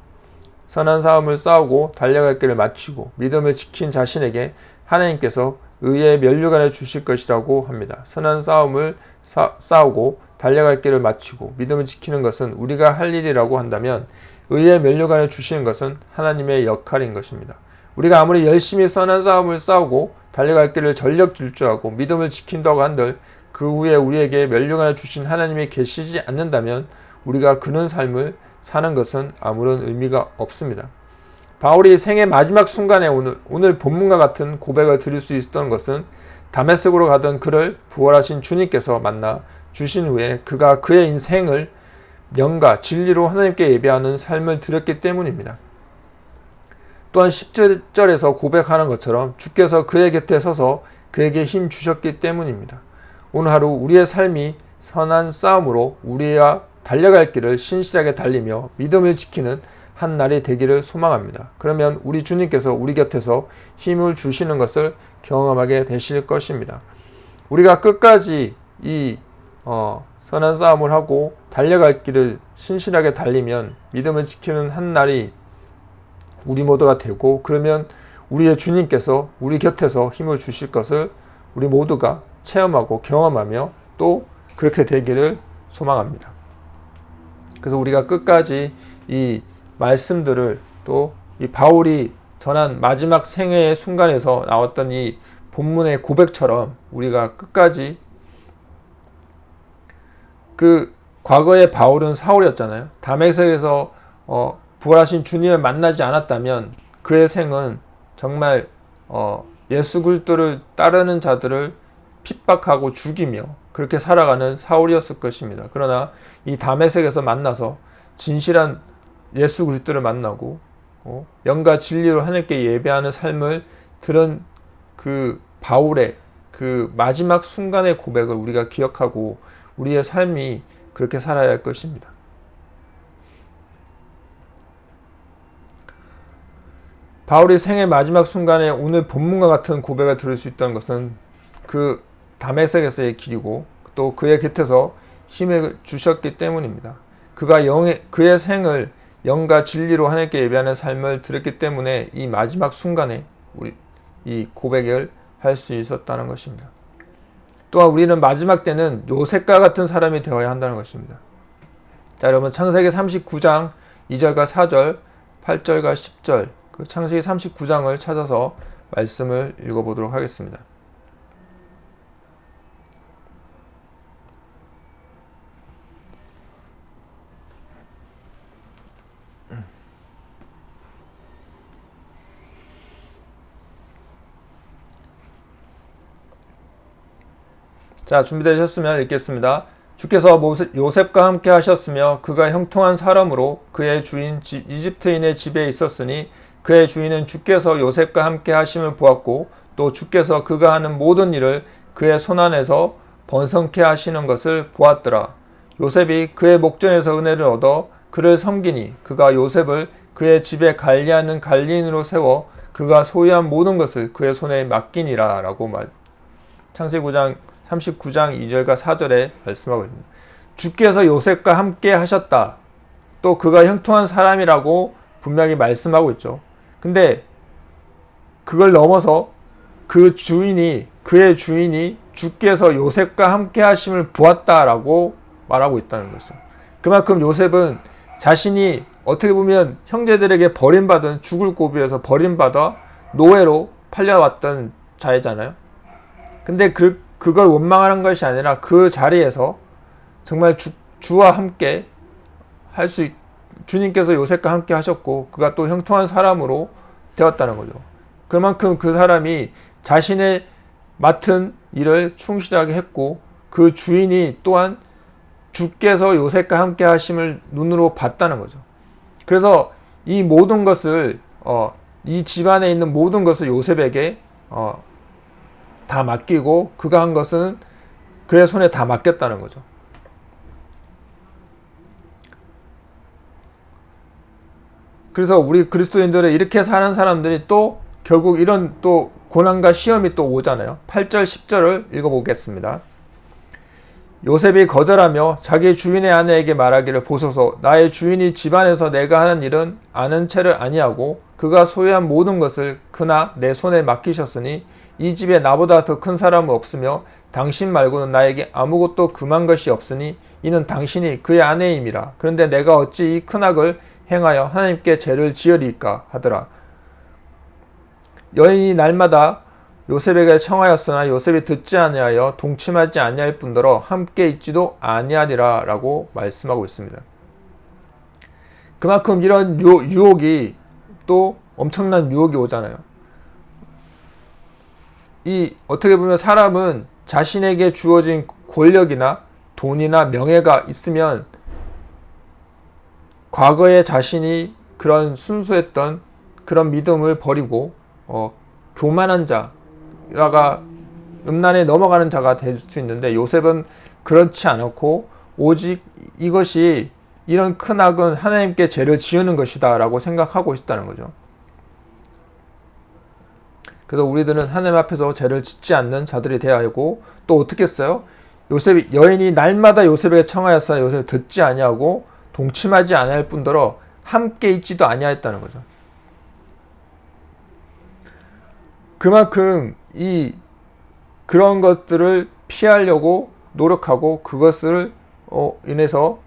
선한 싸움을 싸우고 달려갈 길을 마치고 믿음을 지킨 자신에게 하나님께서 의의 면류관을 주실 것이라고 합니다. 선한 싸움을 싸우고 달려갈 길을 마치고 믿음을 지키는 것은 우리가 할 일이라고 한다면 의의 면류관을 주시는 것은 하나님의 역할인 것입니다. 우리가 아무리 열심히 선한 싸움을 싸우고 달려갈 길을 전력 질주하고 믿음을 지킨다고 한들 그 후에 우리에게 면류관을 주신 하나님이 계시지 않는다면 우리가 그런 삶을 사는 것은 아무런 의미가 없습니다. 바울이 생의 마지막 순간에 오늘 본문과 같은 고백을 드릴 수 있었던 것은 다메섹으로 가던 그를 부활하신 주님께서 만나 주신 후에 그가 그의 인생을 명과 진리로 하나님께 예배하는 삶을 드렸기 때문입니다. 또한 10절에서 고백하는 것처럼 주께서 그의 곁에 서서 그에게 힘 주셨기 때문입니다. 오늘 하루 우리의 삶이 선한 싸움으로 우리와 달려갈 길을 신실하게 달리며 믿음을 지키는 한 날이 되기를 소망합니다. 그러면 우리 주님께서 우리 곁에서 힘을 주시는 것을 경험하게 되실 것입니다. 우리가 끝까지 이 선한 싸움을 하고 달려갈 길을 신실하게 달리면 믿음을 지키는 한 날이 우리 모두가 되고, 그러면 우리의 주님께서 우리 곁에서 힘을 주실 것을 우리 모두가 체험하고 경험하며 또 그렇게 되기를 소망합니다. 그래서 우리가 끝까지 이 말씀들을 또 이 바울이 전한 마지막 생애의 순간에서 나왔던 이 본문의 고백처럼 우리가 끝까지, 그 과거의 바울은 사울이었잖아요. 다메섹에서 부활하신 주님을 만나지 않았다면 그의 생은 정말 예수 그리스도를 따르는 자들을 핍박하고 죽이며 그렇게 살아가는 사울이었을 것입니다. 그러나 이 다메섹에서 만나서 진실한 예수 그리스도를 만나고 영과 진리로 하나님께 예배하는 삶을 들은 그 바울의 그 마지막 순간의 고백을 우리가 기억하고 우리의 삶이 그렇게 살아야 할 것입니다. 바울이 생의 마지막 순간에 오늘 본문과 같은 고백을 들을 수 있다는 것은 그 다메섹에서의 길이고 또 그의 곁에서 힘을 주셨기 때문입니다. 그의 생을 영과 진리로 하나님께 예배하는 삶을 들었기 때문에 이 마지막 순간에 우리 이 고백을 할 수 있었다는 것입니다. 또한 우리는 마지막 때는 요셉과 같은 사람이 되어야 한다는 것입니다. 자, 여러분 창세기 39장 2절과 4절, 8절과 10절 그 창세기 39장을 찾아서 말씀을 읽어보도록 하겠습니다. 자, 준비되셨으면 읽겠습니다. 주께서 요셉과 함께 하셨으며 그가 형통한 사람으로 그의 주인 이집트인의 집에 있었으니 그의 주인은 주께서 요셉과 함께 하심을 보았고 또 주께서 그가 하는 모든 일을 그의 손안에서 번성케 하시는 것을 보았더라. 요셉이 그의 목전에서 은혜를 얻어 그를 섬기니 그가 요셉을 그의 집에 관리하는 관리인으로 세워 그가 소유한 모든 것을 그의 손에 맡기니라 라고 창세기 39장 2절과 4절에 말씀하고 있습니다. 주께서 요셉과 함께 하셨다. 또 그가 형통한 사람이라고 분명히 말씀하고 있죠. 근데 그걸 넘어서 그의 주인이 주께서 요셉과 함께 하심을 보았다라고 말하고 있다는 거죠. 그만큼 요셉은 자신이 어떻게 보면 형제들에게 버림받은 죽을 고비에서 버림받아 노예로 팔려왔던 자이잖아요. 근데 그걸 원망하는 것이 아니라 그 자리에서 정말 주와 함께 주님께서 요셉과 함께 하셨고 그가 또 형통한 사람으로 되었다는 거죠. 그만큼 그 사람이 자신의 맡은 일을 충실하게 했고 그 주인이 또한 주께서 요셉과 함께 하심을 눈으로 봤다는 거죠. 그래서 이 모든 것을 이 집안에 있는 모든 것을 요셉에게 다 맡기고 그가 한 것은 그의 손에 다 맡겼다는 거죠. 그래서 우리 그리스도인들은 이렇게 사는 사람들이 또 결국 이런 또 고난과 시험이 또 오잖아요. 8절 10절을 읽어보겠습니다. 요셉이 거절하며 자기 주인의 아내에게 말하기를 보소서 나의 주인이 집안에서 내가 하는 일은 아는 채를 아니하고 그가 소유한 모든 것을 그나 내 손에 맡기셨으니 이 집에 나보다 더 큰 사람은 없으며 당신 말고는 나에게 아무것도 금한 것이 없으니 이는 당신이 그의 아내임이라. 그런데 내가 어찌 이 큰 악을 행하여 하나님께 죄를 지으리까 하더라. 여인이 날마다 요셉에게 청하였으나 요셉이 듣지 아니하여 동침하지 아니할 뿐더러 함께 있지도 아니하리라 라고 말씀하고 있습니다. 그만큼 이런 유혹이 또 엄청난 유혹이 오잖아요. 이 어떻게 보면 사람은 자신에게 주어진 권력이나 돈이나 명예가 있으면 과거에 자신이 그런 순수했던 그런 믿음을 버리고 교만한 자가 음란에 넘어가는 자가 될 수 있는데, 요셉은 그렇지 않았고 오직 이것이 이런 큰 악은 하나님께 죄를 지으는 것이다 라고 생각하고 있다는 거죠. 그래서 우리들은 하나님 앞에서 죄를 짓지 않는 자들이 되어야 하고, 또 어떻게 했어요? 요셉이, 여인이 날마다 요셉에게 청하였으나 요셉을 듣지 아니하고 동침하지 아니할 뿐더러 함께 있지도 아니하였다는 거죠. 그만큼 그런 것들을 피하려고 노력하고, 그것을 인해서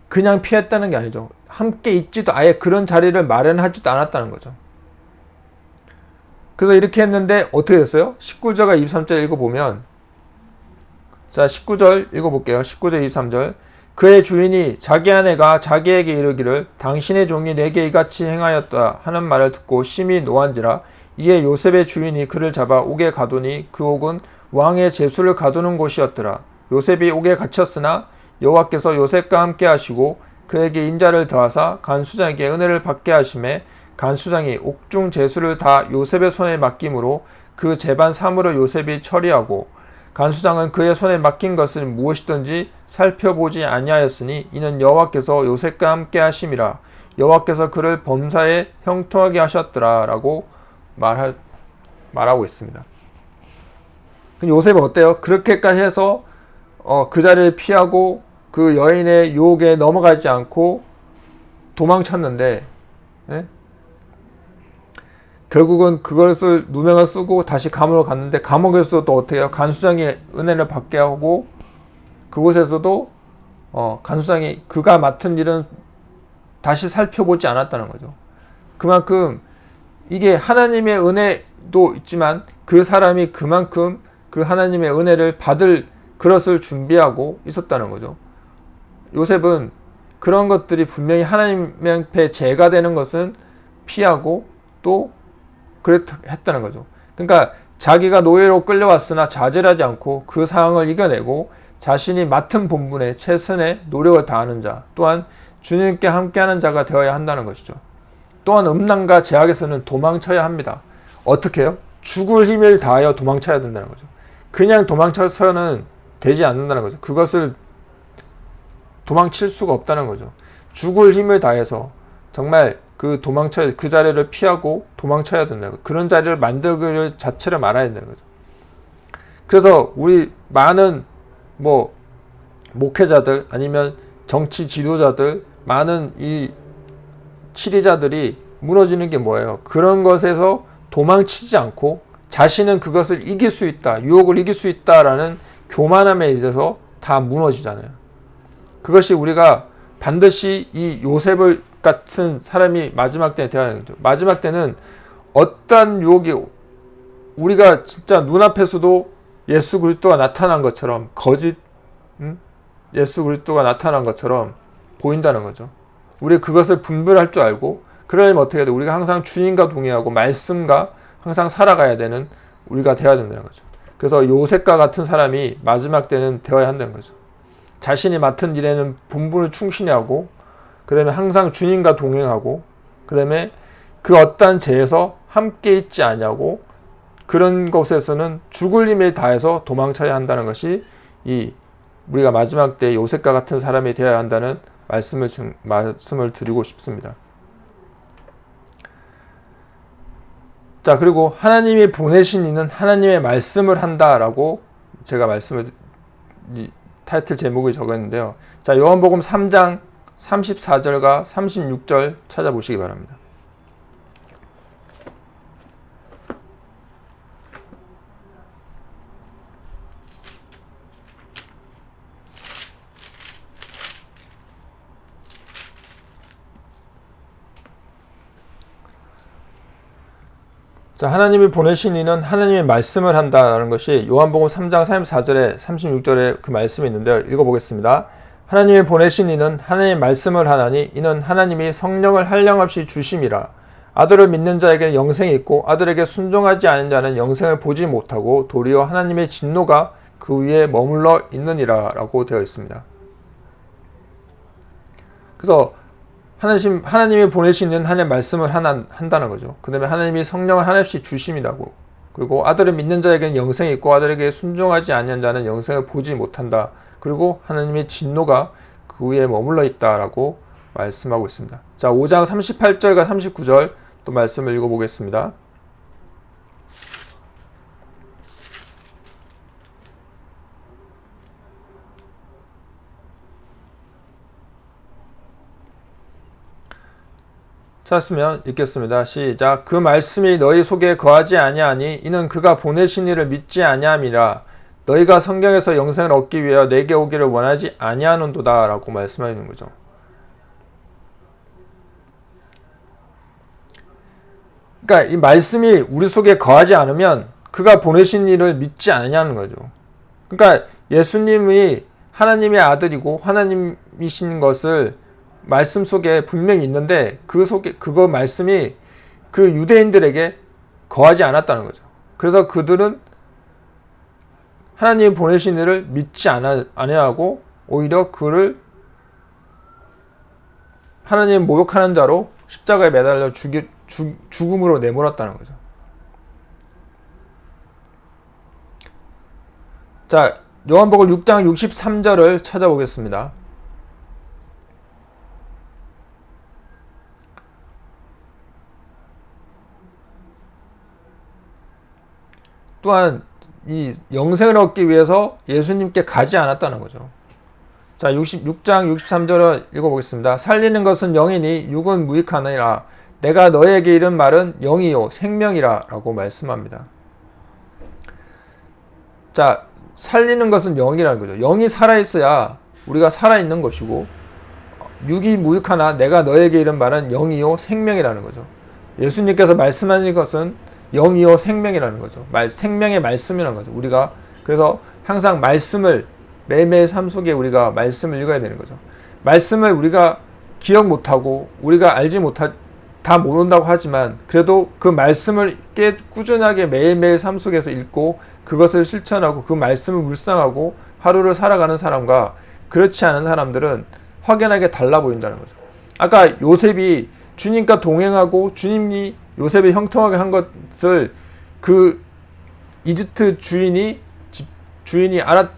그냥 피했다는 게 아니죠. 함께 있지도, 아예 그런 자리를 마련하지도 않았다는 거죠. 그래서 이렇게 했는데 어떻게 됐어요? 19절과 23절 읽어보면, 자 19절 읽어볼게요. 19절 23절. 그의 주인이 자기 아내가 자기에게 이르기를 당신의 종이 내게 이같이 행하였다 하는 말을 듣고 심히 노한지라. 이에 요셉의 주인이 그를 잡아 옥에 가두니 그 옥은 왕의 제수를 가두는 곳이었더라. 요셉이 옥에 갇혔으나 여호와께서 요셉과 함께 하시고 그에게 인자를 더하사 간수장에게 은혜를 받게 하심에, 간수장이 옥중 제수를 다 요셉의 손에 맡김으로 그 제반 사물을 요셉이 처리하고, 간수장은 그의 손에 맡긴 것을 무엇이든지 살펴보지 아니하였으니 이는 여호와께서 요셉과 함께 하심이라. 여호와께서 그를 범사에 형통하게 하셨더라 라고 말하고 있습니다. 요셉은 어때요? 그렇게까지 해서 그 자리를 피하고 그 여인의 유혹에 넘어가지 않고 도망쳤는데, 예? 결국은 그것을 누명을 쓰고 다시 감옥으로 갔는데, 감옥에서도 또 어떻게 해요? 간수장의 은혜를 받게 하고, 그곳에서도 간수장이 그가 맡은 일은 다시 살펴보지 않았다는 거죠. 그만큼 이게 하나님의 은혜도 있지만 그 사람이 그만큼 그 하나님의 은혜를 받을 그릇을 준비하고 있었다는 거죠. 요셉은 그런 것들이 분명히 하나님 앞에 죄가 되는 것은 피하고 또 했다는 거죠. 그러니까 자기가 노예로 끌려왔으나 좌절하지 않고 그 상황을 이겨내고 자신이 맡은 본분에 최선의 노력을 다하는 자, 또한 주님께 함께하는 자가 되어야 한다는 것이죠. 또한 음란과 죄악에서는 도망쳐야 합니다. 어떻게 해요? 죽을 힘을 다하여 도망쳐야 된다는 거죠. 그냥 도망쳐서는 되지 않는다는 거죠. 그것을 도망칠 수가 없다는 거죠. 죽을 힘을 다해서 정말 그 자리를 피하고 도망쳐야 된다는 거죠. 그런 자리를 만들기 자체를 말아야 된다는 거죠. 그래서 우리 많은 목회자들 아니면 정치 지도자들, 많은 이 치리자들이 무너지는 게 뭐예요? 그런 것에서 도망치지 않고 자신은 그것을 이길 수 있다, 유혹을 이길 수 있다라는 교만함에 의해서 다 무너지잖아요. 그것이 우리가 반드시 이 요셉을 같은 사람이 마지막 때에 되어야 하는 거죠. 마지막 때는 어떠한 유혹이 우리가 진짜 눈앞에서도 예수 그리스도가 나타난 것처럼, 예수 그리스도가 나타난 것처럼 보인다는 거죠. 우리 그것을 분별할 줄 알고, 그러려면 어떻게 해야 돼? 우리가 항상 주님과 동행하고 말씀과 항상 살아가야 되는 우리가 되어야 된다는 거죠. 그래서 요셉과 같은 사람이 마지막 때는 되어야 한다는 거죠. 자신이 맡은 일에는 본분을 충실히 하고, 그 다음에 항상 주님과 동행하고, 그 다음에 그 어떠한 죄에서 함께 있지 않냐고, 그런 것에서는 죽을 힘을 다해서 도망쳐야 한다는 것이 우리가 마지막 때 요셉과 같은 사람이 되어야 한다는 말씀을 드리고 싶습니다. 자, 그리고 하나님이 보내신 이는 하나님의 말씀을 한다라고 제가 타이틀 제목을 적었는데요. 자, 요한복음 3장 34절과 36절 찾아보시기 바랍니다. 자, 하나님이 보내신 이는 하나님의 말씀을 한다라는 것이 요한복음 3장 34절에 36절에 그 말씀이 있는데요. 읽어보겠습니다. 하나님이 보내신 이는 하나님의 말씀을 하나니 이는 하나님이 성령을 한량없이 주심이라. 아들을 믿는 자에게 영생이 있고 아들에게 순종하지 않은 자는 영생을 보지 못하고 도리어 하나님의 진노가 그 위에 머물러 있느니라 라고 되어 있습니다. 그래서 하나님이 보내시는 하나님의 말씀을 한다는 거죠. 그 다음에 하나님이 성령을 하나씩 주심이라고. 그리고 아들을 믿는 자에게는 영생이 있고 아들에게 순종하지 않는 자는 영생을 보지 못한다. 그리고 하나님의 진노가 그 위에 머물러 있다라고 말씀하고 있습니다. 자, 5장 38절과 39절 또 말씀을 읽어보겠습니다. 찾았으면 읽겠습니다. 시작. 그 말씀이 너희 속에 거하지 아니하니 이는 그가 보내신 이를 믿지 아니함이라. 너희가 성경에서 영생을 얻기 위하여 내게 오기를 원하지 아니하는도다 라고 말씀하시는 거죠. 그러니까 이 말씀이 우리 속에 거하지 않으면 그가 보내신 이를 믿지 않냐는 거죠. 그러니까 예수님이 하나님의 아들이고 하나님이신 것을 말씀 속에 분명히 있는데 그거 말씀이 그 유대인들에게 거하지 않았다는 거죠. 그래서 그들은 하나님이 보내신 이를 믿지 아니하고 오히려 그를 하나님 모욕하는 자로 십자가에 매달려 죽음으로 내몰았다는 거죠. 자, 요한복음 6장 63절을 찾아보겠습니다. 또한 이 영생을 얻기 위해서 예수님께 가지 않았다는 거죠. 자, 6장 63절을 읽어보겠습니다. 살리는 것은 영이니 육은 무익하니라. 내가 너에게 이른 말은 영이요 생명이라 라고 말씀합니다. 자, 살리는 것은 영이라는 거죠. 영이 살아있어야 우리가 살아있는 것이고 육이 무익하나 내가 너에게 이른 말은 영이요 생명이라는 거죠. 예수님께서 말씀하신 것은 영이요 생명이라는 거죠. 생명의 말씀이라는 거죠. 우리가 그래서 항상 말씀을 매일매일 삶 속에 우리가 말씀을 읽어야 되는 거죠. 말씀을 우리가 기억 못하고 우리가 알지 다 모른다고 하지만 그래도 그 말씀을 꾸준하게 매일매일 삶 속에서 읽고 그것을 실천하고 그 말씀을 묵상하고 하루를 살아가는 사람과 그렇지 않은 사람들은 확연하게 달라 보인다는 거죠. 아까 요셉이 주님과 동행하고 주님이 요셉이 형통하게 한 것을 그 이집트 주인이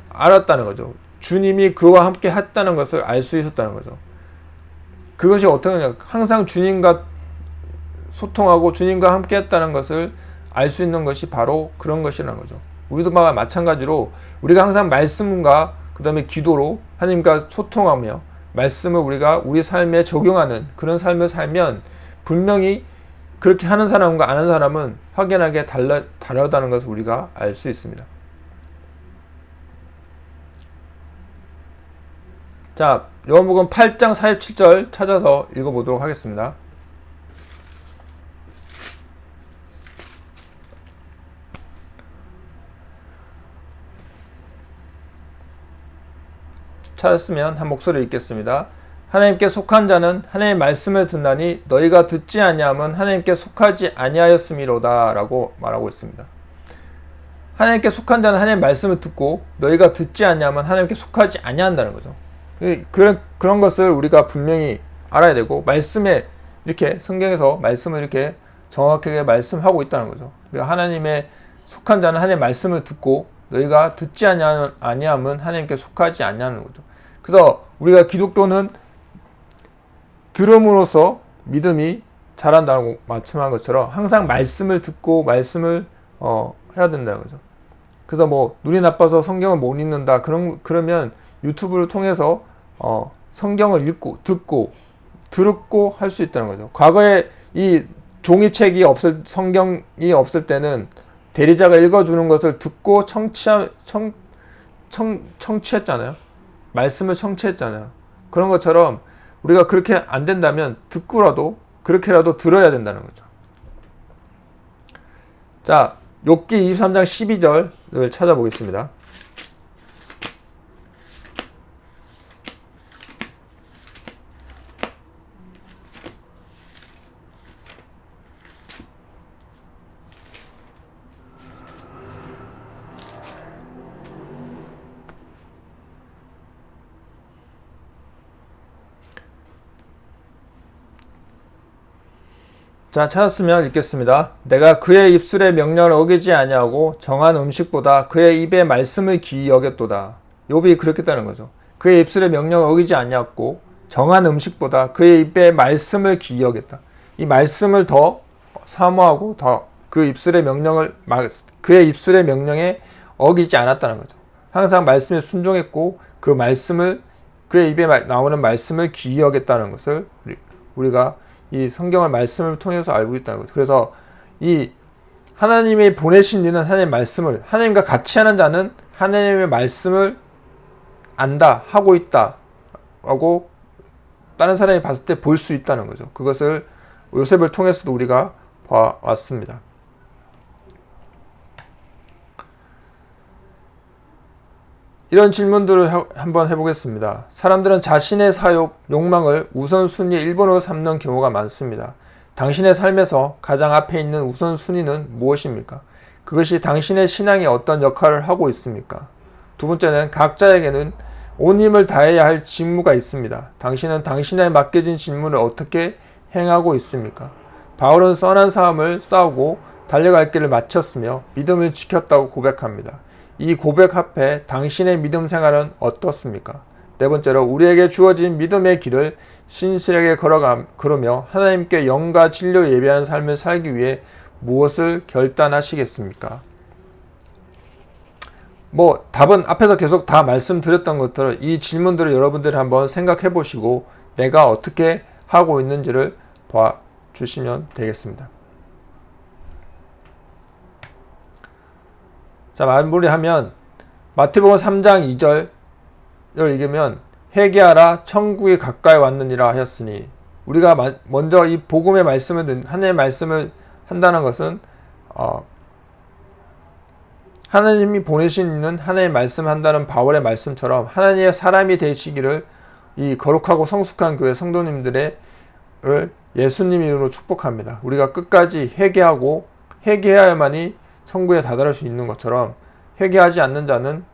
알았다는 거죠. 주님이 그와 함께 했다는 것을 알 수 있었다는 거죠. 그것이 어떻게 하냐. 항상 주님과 소통하고 주님과 함께 했다는 것을 알 수 있는 것이 바로 그런 것이라는 거죠. 우리도 마찬가지로 우리가 항상 말씀과 그 다음에 기도로 하나님과 소통하며 말씀을 우리가 우리 삶에 적용하는 그런 삶을 살면 분명히 그렇게 하는 사람과 안 하는 사람은 확연하게 다르다는 것을 우리가 알 수 있습니다. 자, 요한복음 8장 47절 찾아서 읽어보도록 하겠습니다. 찾았으면 한 목소리 읽겠습니다. 하나님께 속한 자는 하나님의 말씀을 듣나니 너희가 듣지 아니함은 하나님께 속하지 아니하였음이로다 라고 말하고 있습니다. 하나님께 속한 자는 하나님의 말씀을 듣고 너희가 듣지 아니함은 하나님께 속하지 아니한다는 거죠. 그런 것을 우리가 분명히 알아야 되고 말씀에 이렇게 성경에서 말씀을 이렇게 정확하게 말씀하고 있다는 거죠. 하나님의 속한 자는 하나님의 말씀을 듣고 너희가 듣지 아니함은 하나님께 속하지 아니하는 거죠. 그래서 우리가 기독교는 들음으로써 믿음이 자란다고 말씀한 것처럼 항상 말씀을 듣고 말씀을 해야 된다는 거죠. 그래서 뭐 눈이 나빠서 성경을 못 읽는다 그러면 유튜브를 통해서 성경을 읽고 듣고 할 수 있다는 거죠. 과거에 이 종이책이 성경이 없을 때는 대리자가 읽어주는 것을 듣고 청취했잖아요. 말씀을 청취했잖아요. 그런 것처럼 우리가 그렇게 안 된다면 그렇게라도 들어야 된다는 거죠. 자, 욥기 23장 12절을 찾아보겠습니다. 자, 찾았으면 읽겠습니다. 내가 그의 입술의 명령을 어기지 아니하고 정한 음식보다 그의 입의 말씀을 귀히 여겼도다. 욥이 그렇게 했다는 거죠. 그의 입술의 명령을 어기지 아니하고 정한 음식보다 그의 입의 말씀을 귀히 여겼다. 이 말씀을 더 사모하고 더 그의 입술의 명령에 어기지 않았다는 거죠. 항상 말씀에 순종했고 그 말씀을 그의 입에 나오는 말씀을 귀히 여겼다는 것을 우리가 이 성경을 말씀을 통해서 알고 있다는 거죠. 그래서 이 하나님이 보내신 이는 하나님의 말씀을, 하나님과 같이 하는 자는 하나님의 말씀을 안다, 하고 있다 라고 다른 사람이 봤을 때 볼 수 있다는 거죠. 그것을 요셉을 통해서도 우리가 봐왔습니다. 이런 질문들을 한번 해보겠습니다. 사람들은 자신의 사욕, 욕망을 우선순위 1번으로 삼는 경우가 많습니다. 당신의 삶에서 가장 앞에 있는 우선순위는 무엇입니까? 그것이 당신의 신앙에 어떤 역할을 하고 있습니까? 두 번째는 각자에게는 온 힘을 다해야 할 직무가 있습니다. 당신은 당신에 맡겨진 직무를 어떻게 행하고 있습니까? 바울은 선한 싸움을 싸우고 달려갈 길을 마쳤으며 믿음을 지켰다고 고백합니다. 이 고백 앞에 당신의 믿음 생활은 어떻습니까? 네 번째로 우리에게 주어진 믿음의 길을 신실하게 걸으며 하나님께 영과 진리를 예배하는 삶을 살기 위해 무엇을 결단하시겠습니까? 답은 앞에서 계속 다 말씀드렸던 것들을 이 질문들을 여러분들이 한번 생각해 보시고 내가 어떻게 하고 있는지를 봐주시면 되겠습니다. 자, 마무리하면 마태복음 3장 2절을 읽으면 회개하라 천국이 가까이 왔느니라 하였으니 우리가 먼저 이 복음의 말씀을 하나님의 말씀을 한다는 것은 하나님이 보내신 이는 하나님의 말씀을 한다는 바울의 말씀처럼 하나님의 사람이 되시기를 이 거룩하고 성숙한 교회 성도님들을 예수님 이름으로 축복합니다. 우리가 끝까지 회개하고 회개해야만이 천국에 다다를 수 있는 것처럼 회개하지 않는 자는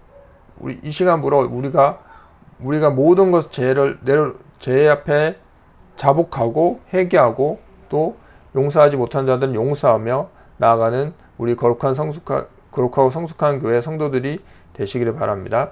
이 시간부로 우리가 모든 것 죄 앞에 자복하고 회개하고 또 용서하지 못한 자들은 용서하며 나아가는 우리 거룩하고 성숙한 교회 성도들이 되시기를 바랍니다.